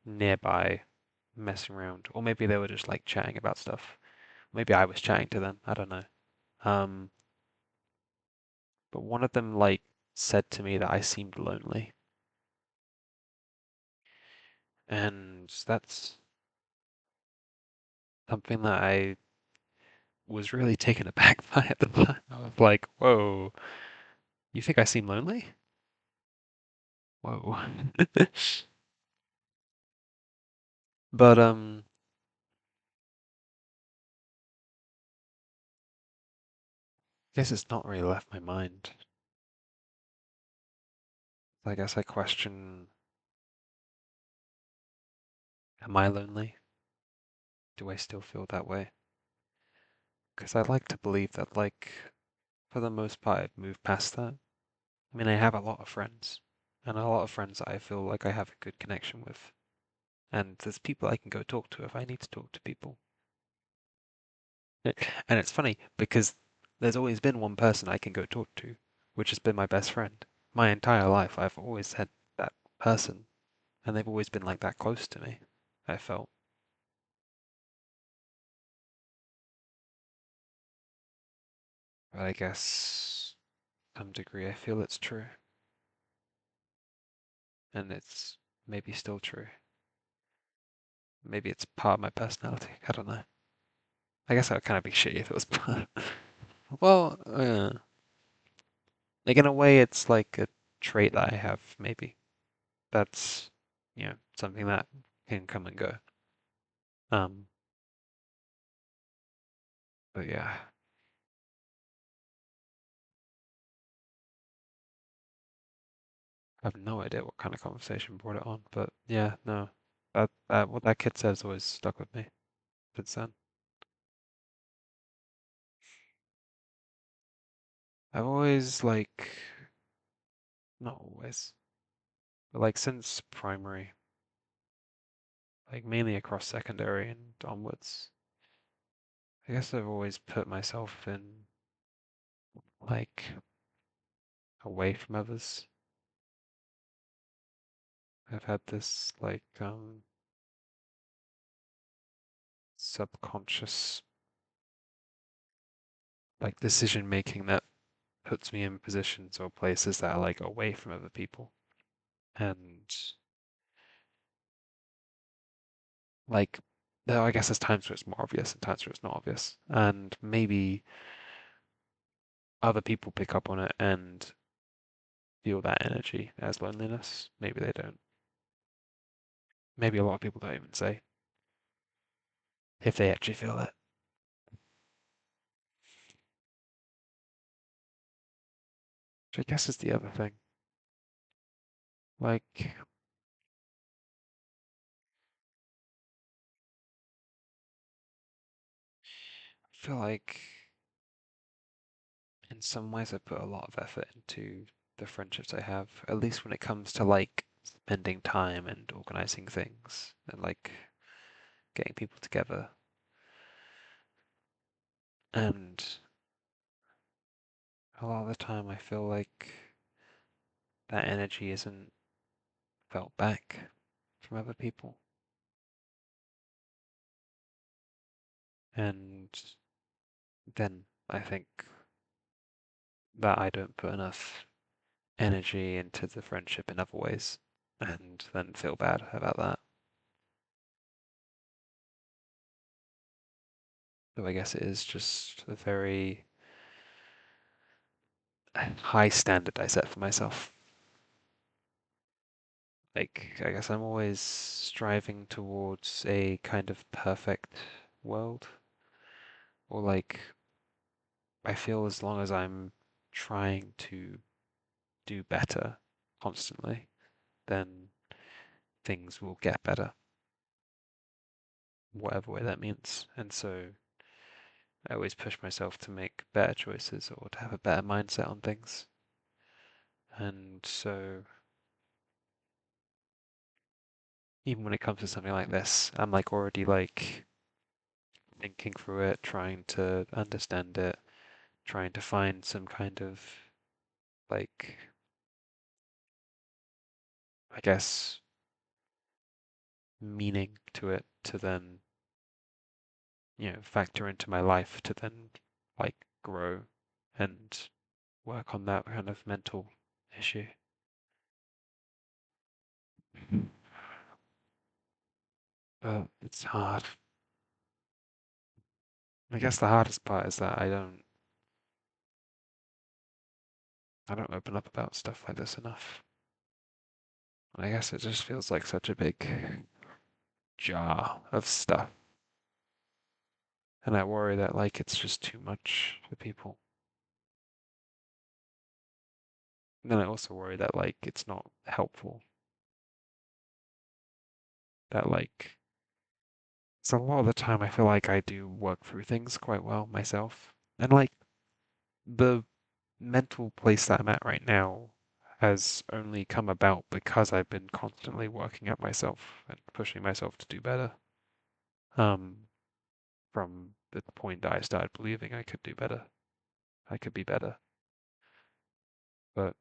nearby messing around, or maybe they were just like chatting about stuff. Maybe I was chatting to them, I don't know. Um, but one of them like said to me that I seemed lonely, and that's something that I was really taken aback by at the time. I was like, "Whoa, you think I seem lonely? Whoa." But I guess it's not really left my mind. I guess I question, am I lonely? Do I still feel that way? Because I'd like to believe that, like, for the most part, I've moved past that. I mean, I have a lot of friends, and a lot of friends that I feel like I have a good connection with. And there's people I can go talk to if I need to talk to people. And it's funny because there's always been one person I can go talk to, which has been my best friend. My entire life, I've always had that person, and they've always been like that close to me, I felt. But I guess, to some degree, I feel it's true, and it's maybe still true. Maybe it's part of my personality. I don't know. I guess that would kind of be shitty if it was part. Well, like in a way, it's like a trait that I have, maybe. That's, something that can come and go. Um, but yeah, I have no idea what kind of conversation brought it on, but yeah, no. What that kid says always stuck with me since then. I've always like, not always, but like since primary, like mainly across secondary and onwards, I guess I've always put myself in like away from others. I've had this like subconscious like decision making that puts me in positions or places that are like away from other people. And like there I guess there's times where it's more obvious and times where it's not obvious. And maybe other people pick up on it and feel that energy as loneliness. Maybe they don't. Maybe a lot of people don't even say if they actually feel it. Which I guess is the other thing. Like, I feel like in some ways I put a lot of effort into the friendships I have, at least when it comes to like spending time and organizing things and like getting people together. And a lot of the time I feel like that energy isn't felt back from other people. And then I think that I don't put enough energy into the friendship in other ways and then feel bad about that. So I guess it is just a very high standard I set for myself. Like, I guess I'm always striving towards a kind of perfect world, or like I feel as long as I'm trying to do better constantly, then things will get better, whatever way that means. And so I always push myself to make better choices or to have a better mindset on things. And so even when it comes to something like this, I'm like already like thinking through it, trying to understand it, trying to find some kind of like, I guess, meaning to it to then, factor into my life to then like grow and work on that kind of mental issue. But it's hard. I guess the hardest part is that I don't open up about stuff like this enough. And I guess it just feels like such a big jar of stuff. And I worry that like it's just too much for people. And then I also worry that like it's not helpful. That like so a lot of the time I feel like I do work through things quite well myself. And like the mental place that I'm at right now has only come about because I've been constantly working at myself and pushing myself to do better. Um, from the point that I started believing I could do better, I could be better. But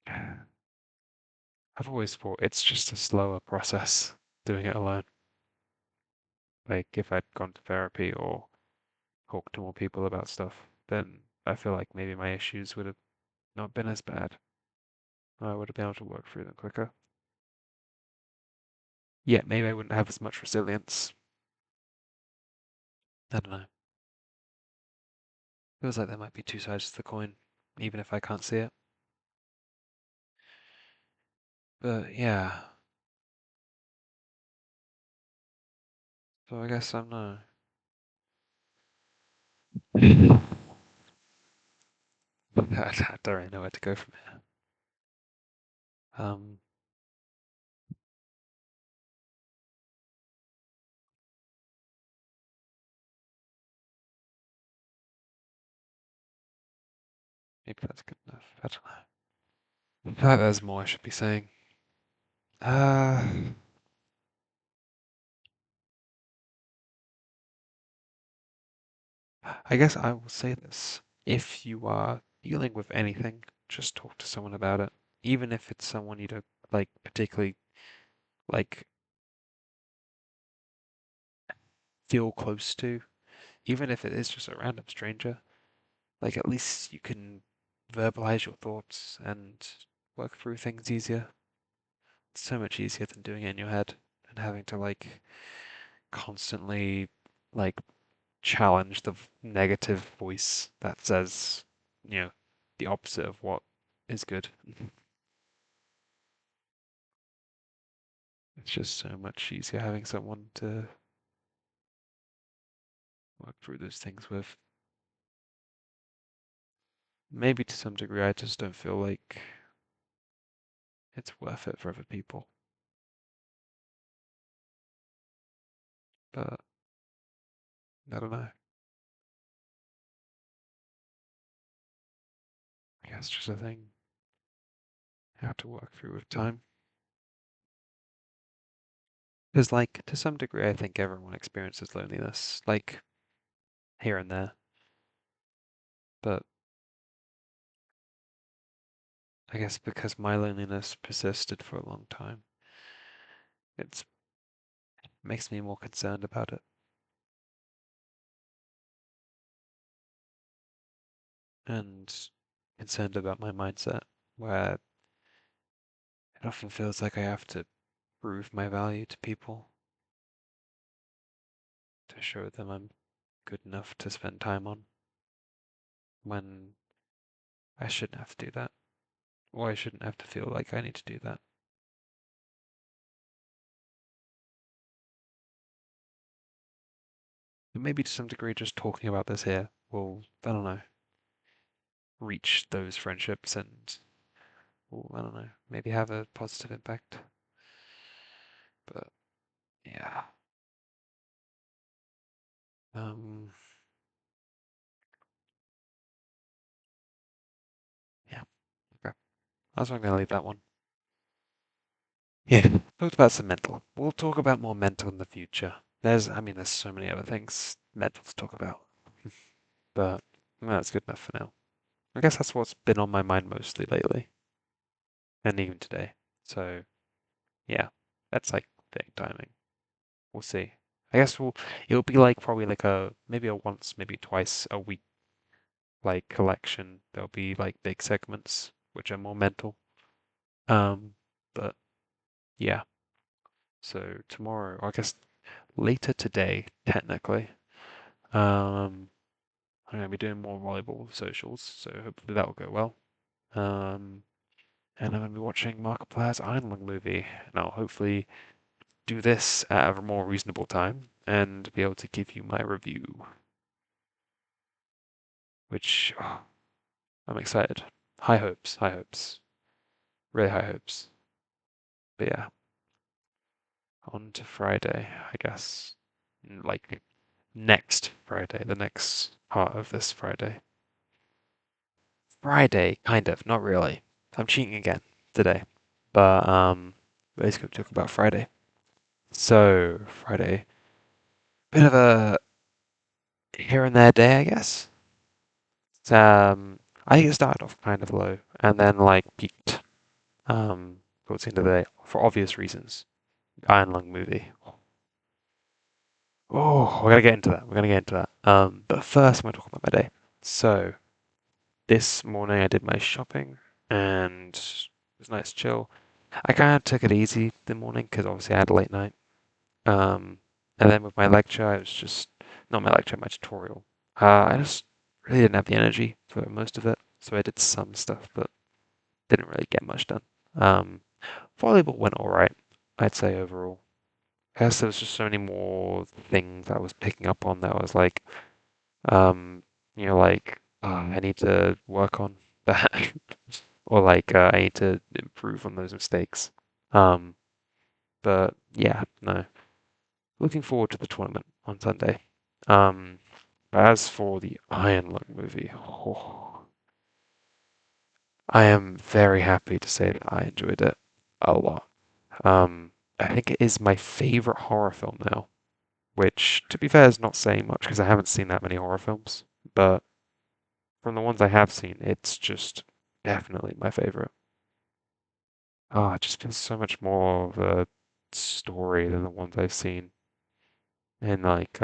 I've always thought it's just a slower process doing it alone. Like if I'd gone to therapy or talked to more people about stuff, then I feel like maybe my issues would have not been as bad. I would have been able to work through them quicker. Yeah, maybe I wouldn't have as much resilience. I don't know. Feels like there might be two sides to the coin, even if I can't see it. But yeah, so I guess I'm no. I don't really know where to go from here. Um, maybe that's good enough. I don't know. I feel like there's more I should be saying. Uh, I guess I will say this. If you are dealing with anything, just talk to someone about it. Even if it's someone you don't like particularly like feel close to, even if it is just a random stranger, like at least you can verbalize your thoughts and work through things easier. It's so much easier than doing it in your head and having to like constantly like challenge the negative voice that says, you know, the opposite of what is good. It's just so much easier having someone to work through those things with. Maybe to some degree, I just don't feel like it's worth it for other people. But I don't know. I guess just a thing you have to work through with time. Because, like, to some degree, I think everyone experiences loneliness, like, here and there. But I guess because my loneliness persisted for a long time, it makes me more concerned about it and concerned about my mindset, where it often feels like I have to prove my value to people to show them I'm good enough to spend time on when I shouldn't have to do that, or I shouldn't have to feel like I need to do that. But maybe to some degree, just talking about this here will, I don't know, reach those friendships and will, I don't know, maybe have a positive impact. But yeah. Um, yeah. Okay. That's why I'm gonna leave that one. Yeah. Talked about some mental. We'll talk about more mental in the future. I mean, there's so many other things mental to talk about, but that's good enough for now. I guess that's what's been on my mind mostly lately, and even today. So yeah, that's like fitting timing. We'll see. I guess it'll be like probably like maybe a once, maybe twice a week like collection. There'll be like big segments which are more mental. Um, but yeah. So tomorrow, or I guess later today, technically, I'm gonna be doing more volleyball socials, so hopefully that will go well. Um, and I'm gonna be watching Markiplier's Iron Lung movie, and I'll hopefully do this at a more reasonable time and be able to give you my review, which I'm excited. High hopes, really high hopes. But yeah, on to Friday, I guess. Like next Friday, the next part of this Friday. Friday, kind of, not really. I'm cheating again today, but basically talk about Friday. So Friday, bit of a here and there day, I guess. I think it started off kind of low and then like peaked towards the end of the day for obvious reasons. Iron Lung movie. Oh, we're gonna get into that. We're gonna get into that. But first, I'm gonna talk about my day. So this morning I did my shopping and it was nice chill. I kind of took it easy the morning because obviously I had a late night. Um, and then with my lecture, I was just not my lecture, my tutorial. I just really didn't have the energy for most of it, so I did some stuff, but didn't really get much done. Um, Volleyball went all right, I'd say overall. I guess there was just so many more things I was picking up on that I was like, um, like I need to work on that, or like I need to improve on those mistakes. Um, but yeah, no. Looking forward to the tournament on Sunday. Um, as for the Iron Lung movie, I am very happy to say that I enjoyed it a lot. Um, I think it is my favorite horror film now, which, to be fair, is not saying much because I haven't seen that many horror films. But from the ones I have seen, it's just definitely my favorite. Oh, it just feels so much more of a story than the ones I've seen. And like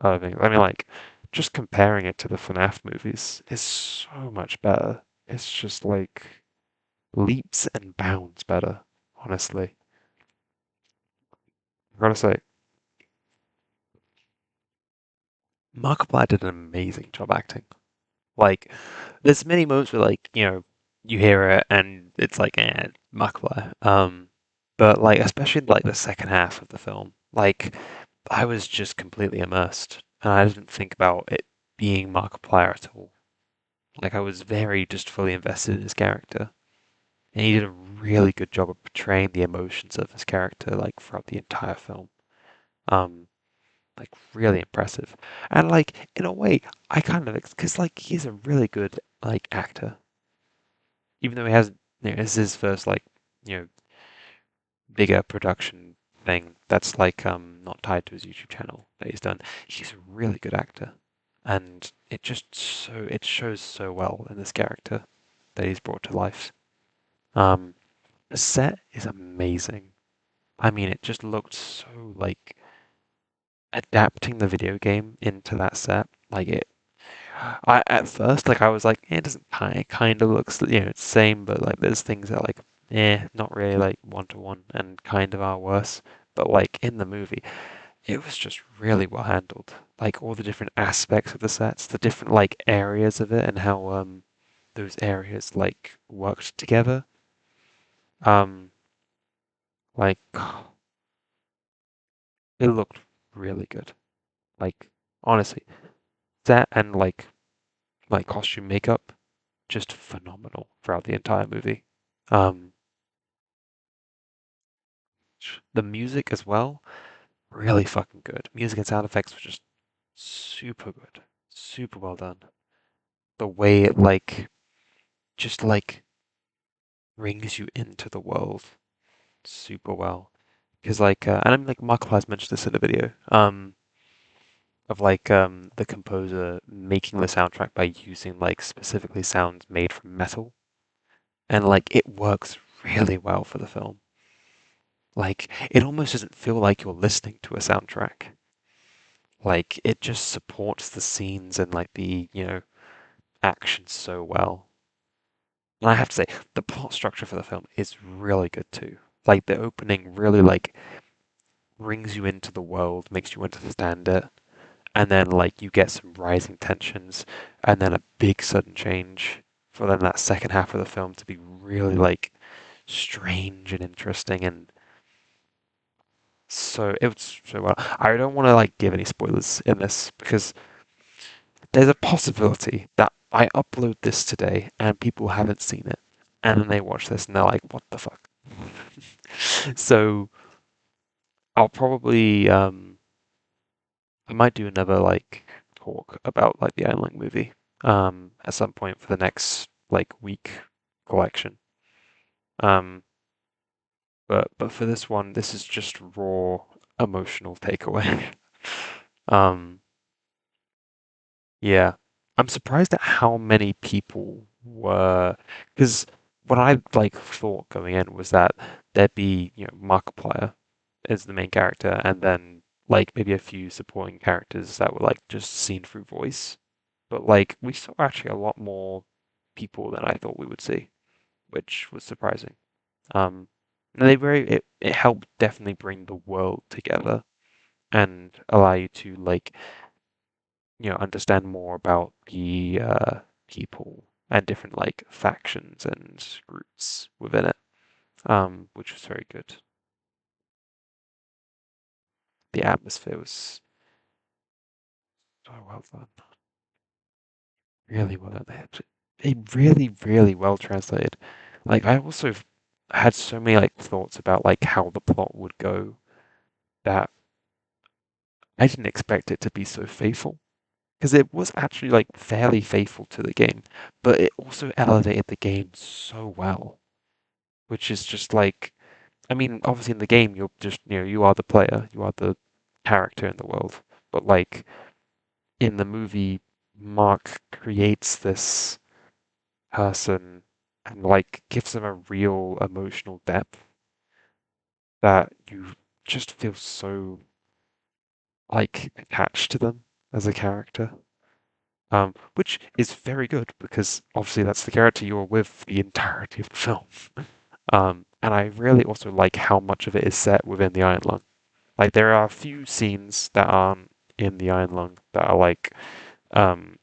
other things. I mean, like just comparing it to the FNAF movies is so much better. It's just like leaps and bounds better, honestly. I gotta say, Markiplier did an amazing job acting. Like, there's many moments where like, you hear it and it's like, Markiplier. But like especially like the second half of the film, like I was just completely immersed and I didn't think about it being Markiplier at all. Like I was very just fully invested in his character, and he did a really good job of portraying the emotions of his character like throughout the entire film. Um, like really impressive, and like in a way, I kind of because like he's a really good like actor, even though he has this is his first like you know bigger production thing that's like not tied to his YouTube channel that he's done. He's a really good actor, and it shows so well in this character that he's brought to life. Um, the set is amazing. I mean, it just looked so like adapting the video game into that set. Like it, I at first like I was like, it doesn't kind of looks it's the same, but like there's things that like not really like one to one and kind of are worse. But like in the movie, it was just really well handled. Like all the different aspects of the sets, the different like areas of it, and how those areas like worked together. Um, like it looked really good. Like honestly, set and like costume makeup, just phenomenal throughout the entire movie. Um, the music as well, really fucking good. Music and sound effects were just super good, super well done. The way it just brings you into the world super well. Because and I'm like Michael has mentioned this in the video, of the composer making the soundtrack by using like specifically sounds made from metal, and like it works really well for the film. Like it almost doesn't feel like you're listening to a soundtrack. Like it just supports the scenes and like the, action so well. And I have to say, the plot structure for the film is really good too. Like the opening really brings you into the world, makes you understand it, and then like you get some rising tensions, and then a big sudden change for then that second half of the film to be really strange and interesting, and so it was so well. I don't want to give any spoilers in this because there's a possibility that I upload this today and people haven't seen it, and then they watch this and they're like, "What the fuck?" So I'll probably I might do another talk about the Iron movie at some point for the next week collection. Um, but for this one, this is just raw emotional takeaway. Um, yeah, I'm surprised at how many people were, because what I thought going in was that there'd be Markiplier as the main character, and then maybe a few supporting characters that were just seen through voice. But we saw actually a lot more people than I thought we would see, which was surprising. And it helped definitely bring the world together and allow you to understand more about the people and different factions and groups within it, which was very good. The atmosphere was so well done, really well done. They really, really well translated. I also had so many thoughts about how the plot would go that I didn't expect it to be so faithful. Because it was actually fairly faithful to the game, but it also elevated the game so well, which is just I mean, obviously in the game you're just you are the player, you are the character in the world, but in the movie, Mark creates this person and gives them a real emotional depth that you just feel so attached to them as a character. Which is very good because obviously that's the character you're with the entirety of the film. And I really also like how much of it is set within the Iron Lung. There are a few scenes that aren't in the Iron Lung that are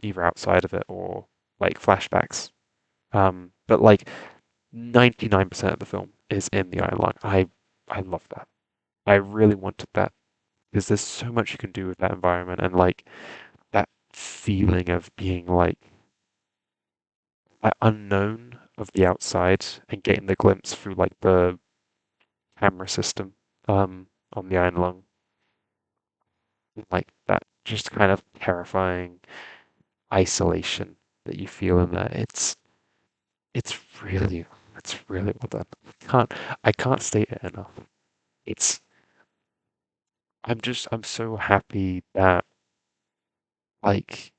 either outside of it or flashbacks. But 99% of the film is in the Iron Lung. I love that. I really wanted that because there's so much you can do with that environment and that feeling of being unknown of the outside and getting the glimpse through the camera system on the Iron Lung. That just kind of terrifying isolation that you feel in there. It's really it's really well done. I can't state it enough. It's I'm so happy that like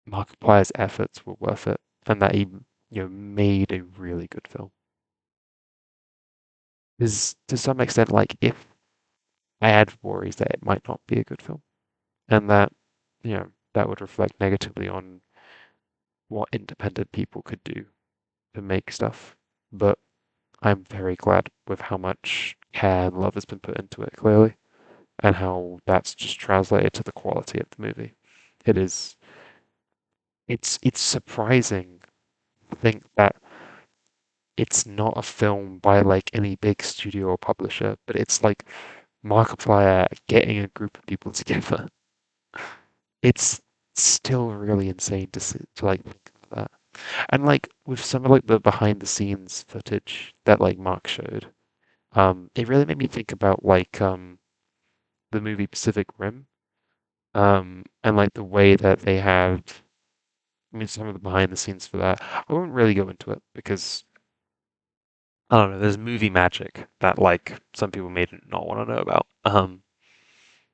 Markiplier's efforts were worth it and that he made a really good film. Because to some extent, if I had worries that it might not be a good film, and that that would reflect negatively on what independent people could do to make stuff. But I'm very glad with how much care and love has been put into it, clearly, and how that's just translated to the quality of the movie. It is, it's surprising to think that it's not a film by any big studio or publisher, but it's Markiplier getting a group of people together. It's still really insane to see, to like think of that. And like with some of like the behind the scenes footage that like Mark showed, it really made me think about like the movie Pacific Rim, and like the way that they have, I mean, some of the behind the scenes for that. I won't really go into it because I don't know, there's movie magic that like some people may not want to know about.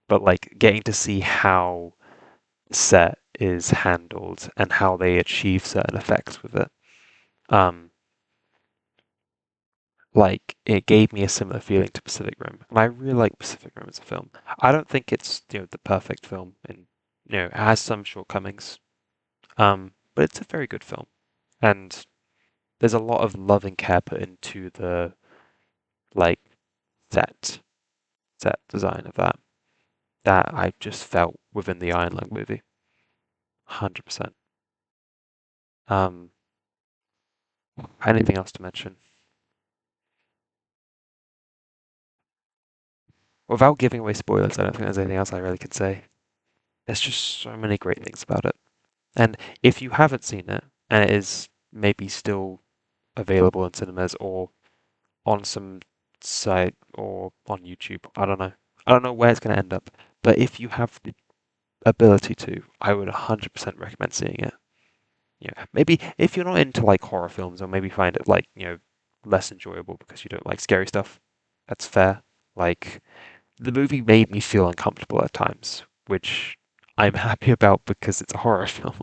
But like getting to see how set is handled and how they achieve certain effects with it. Um, like it gave me a similar feeling to Pacific Rim, and I really like Pacific Rim as a film. I don't think it's the perfect film, and it has some shortcomings. But it's a very good film, and there's a lot of love and care put into the like set set design of that I just felt within the Iron Lung movie, 100%. Um, anything else to mention? Without giving away spoilers, I don't think there's anything else I really could say. There's just so many great things about it. And if you haven't seen it, and it is maybe still available in cinemas or on some site or on YouTube, I don't know. I don't know where it's going to end up. But if you have the ability to, I would 100% recommend seeing it. Maybe if you're not into like horror films or maybe find it like, less enjoyable because you don't like scary stuff, that's fair. Like, the movie made me feel uncomfortable at times, which I'm happy about because it's a horror film.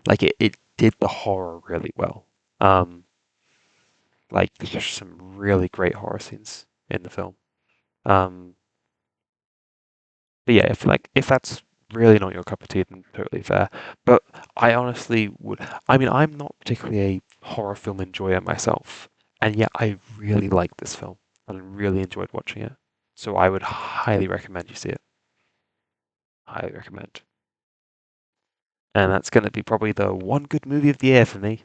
Like it did the horror really well. Um, like there's some really great horror scenes in the film. Um, but yeah, if that's really not your cup of tea, then totally fair. But I honestly would. I mean, I'm not particularly a horror film enjoyer myself, and yet I really like this film and really enjoyed watching it. So I would highly recommend you see it. Highly recommend. And that's going to be probably the one good movie of the year for me.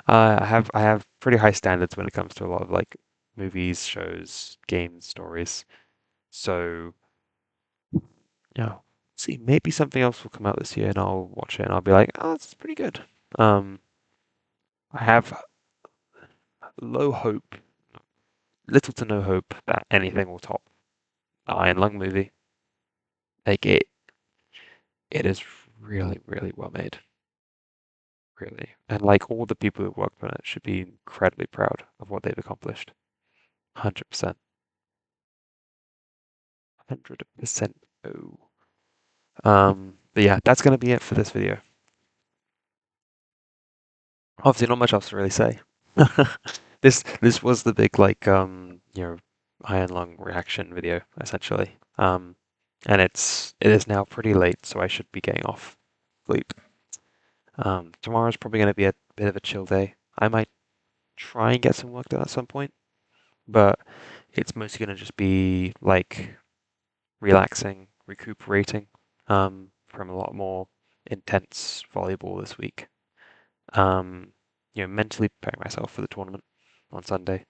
I have pretty high standards when it comes to a lot of like movies, shows, games, stories. So yeah, see, maybe something else will come out this year, and I'll watch it, and I'll be like, oh, that's pretty good. Um, I have low hope, little to no hope that anything will top the Iron Lung movie. Like it is really, really well made, really, and like all the people who worked on it should be incredibly proud of what they've accomplished. 100%. 100%. Oh. But yeah, that's going to be it for this video. Obviously, not much else to really say. This was the big like Iron Lung reaction video essentially. And it is now pretty late, so I should be getting off sleep. Tomorrow's probably going to be a bit of a chill day. I might try and get some work done at some point, but it's mostly going to just be like relaxing, recuperating from a lot more intense volleyball this week. Mentally preparing myself for the tournament on Sunday.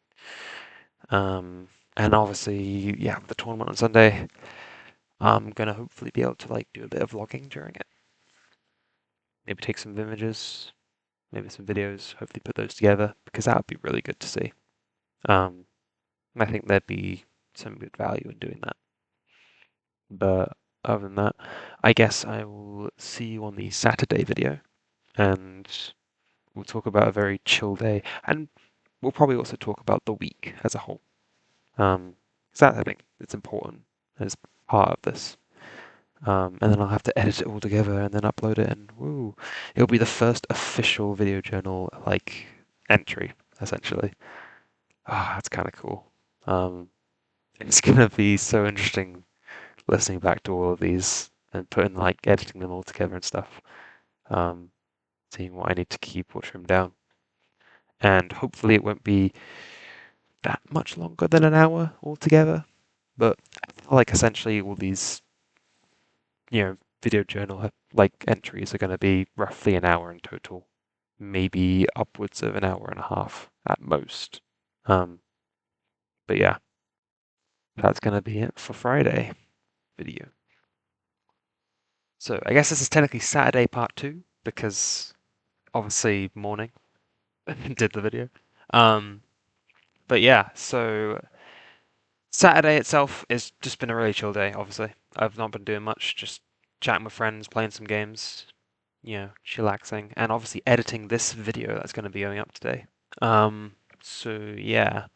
And obviously, yeah, the tournament on Sunday, I'm gonna hopefully be able to like do a bit of vlogging during it. Maybe take some images, maybe some videos, hopefully put those together because that would be really good to see. Um, and I think there'd be some good value in doing that. But other than that, I guess I will see you on the Saturday video and we'll talk about a very chill day and we'll probably also talk about the week as a whole. 'Cause that I think it's important as part of this. And then I'll have to edit it all together and then upload it and woo, it'll be the first official video journal like entry, essentially. Ah, that's kind of cool. Um, it's gonna be so interesting listening back to all of these and putting like editing them all together and stuff. Um, seeing what I need to keep or trim down. And hopefully it won't be that much longer than an hour altogether. But I feel like essentially all these, video journal like entries are going to be roughly an hour in total, maybe upwards of an hour and a half at most. Um, but yeah, that's going to be it for Friday video. So I guess this is technically Saturday part two because obviously morning did the video. Um, but yeah, so Saturday itself has just been a really chill day, obviously. I've not been doing much, just chatting with friends, playing some games, chillaxing, and obviously editing this video that's going to be going up today. So yeah,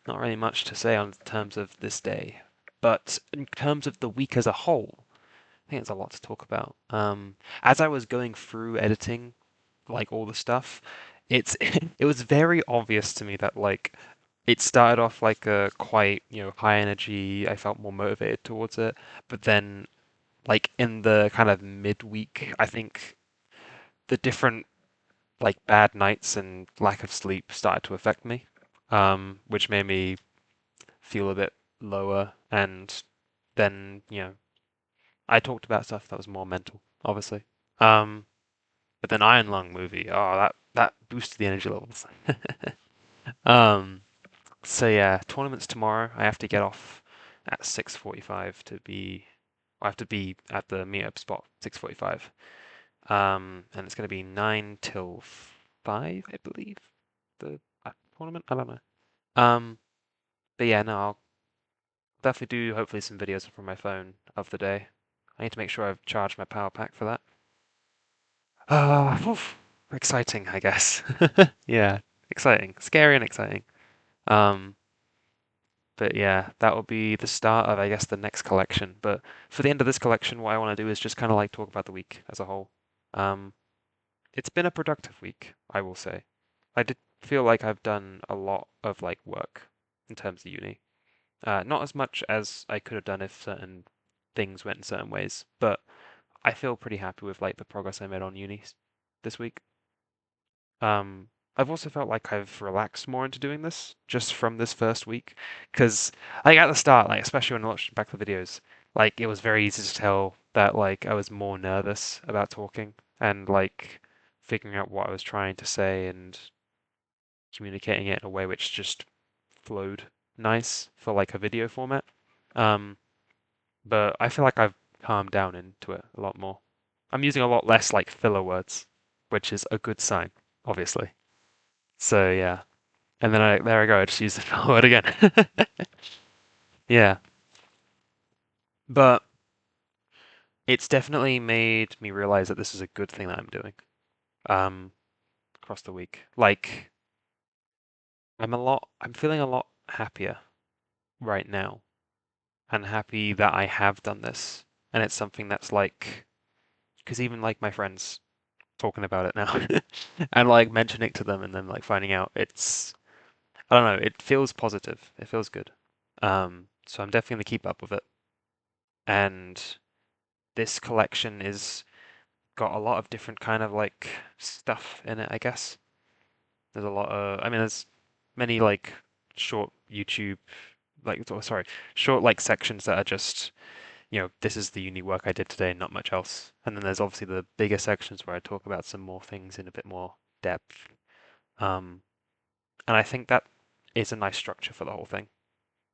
not really much to say on terms of this day. But in terms of the week as a whole, I think it's a lot to talk about. As I was going through editing, like all the stuff, it's it was very obvious to me that like it started off like a quite, high energy. I felt more motivated towards it, but then like in the kind of midweek, I think the different like bad nights and lack of sleep started to affect me, which made me feel a bit lower. And then, I talked about stuff that was more mental, obviously. Um, but then Iron Lung movie, oh, that boosted the energy levels. Um, so yeah, tournament's tomorrow. I have to get off at 6:45 to be. I have to be at the meetup spot 6:45. And it's going to be 9 till 5, I believe. The tournament. I don't know. Um, but yeah, no, I'll definitely do hopefully some videos from my phone of the day. I need to make sure I've charged my power pack for that. Oof, exciting, I guess. Yeah, exciting, scary and exciting. Um, but yeah, that will be the start of, I guess, the next collection. But for the end of this collection, what I want to do is just kind of like talk about the week as a whole. Um, it's been a productive week, I will say. I did feel like I've done a lot of like work in terms of uni. Not as much as I could have done if certain things went in certain ways, but I feel pretty happy with like the progress I made on uni this week. I've also felt like I've relaxed more into doing this just from this first week, because like at the start, like especially when I watched back the videos, like it was very easy to tell that like I was more nervous about talking and like figuring out what I was trying to say and communicating it in a way which just flowed nice for like a video format. Um, but I feel like I've calmed down into it a lot more. I'm using a lot less like filler words, which is a good sign, obviously. So yeah. And then there I go, I just used the filler word again. Yeah. But it's definitely made me realize that this is a good thing that I'm doing um across the week. Like I'm feeling a lot happier right now and happy that I have done this. And it's something that's like, because even like my friends talking about it now and like mentioning it to them and then like finding out I don't know, it feels positive. It feels good. So I'm definitely gonna keep up with it. And this collection is got a lot of different kind of like stuff in it, I guess. There's a lot of, I mean, there's many like short YouTube, like, oh, sorry, short like sections that are just, this is the uni work I did today, not much else. And then there's obviously the bigger sections where I talk about some more things in a bit more depth. Um, and I think that is a nice structure for the whole thing.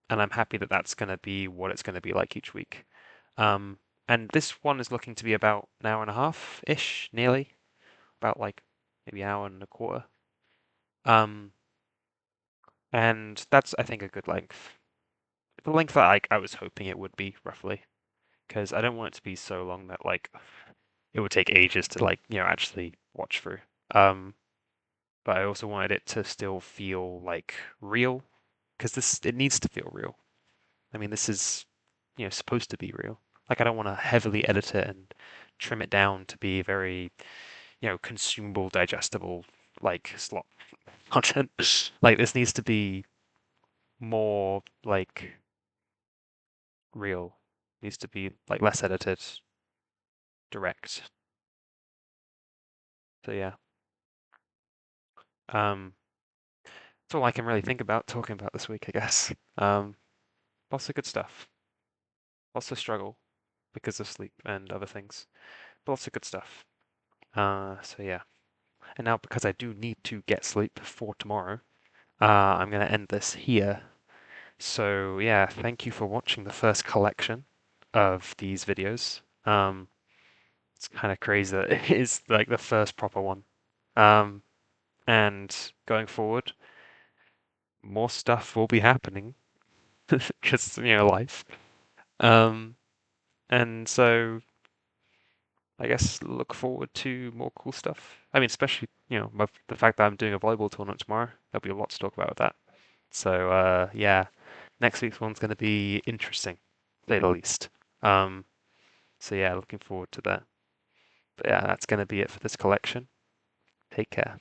And I'm happy that that's going to be what it's going to be like each week. Um, and this one is looking to be about an hour and a half-ish, nearly, about like maybe an hour and a quarter. Um, and that's, I think, a good length. The length that I was hoping it would be, roughly, because I don't want it to be so long that like it would take ages to like, actually watch through. Um, but I also wanted it to still feel like real, because it needs to feel real. I mean, this is, supposed to be real. Like I don't want to heavily edit it and trim it down to be very, consumable, digestible, like slot content. Like this needs to be more like real. Needs to be like less edited, direct. So yeah. Um, that's all I can really think about talking about this week, I guess. Lots of good stuff. Lots of struggle because of sleep and other things. But lots of good stuff. So yeah. And now because I do need to get sleep for tomorrow, I'm gonna end this here. So yeah, thank you for watching the first collection of these videos. it's kind of crazy that it is like the first proper one. Um, and going forward, more stuff will be happening because life. Um, and so I guess look forward to more cool stuff. I mean, especially the fact that I'm doing a volleyball tournament tomorrow. There'll be a lot to talk about with that. So yeah, next week's one's going to be interesting, to say the least. Um, so yeah, looking forward to that. But yeah, that's going to be it for this collection. Take care.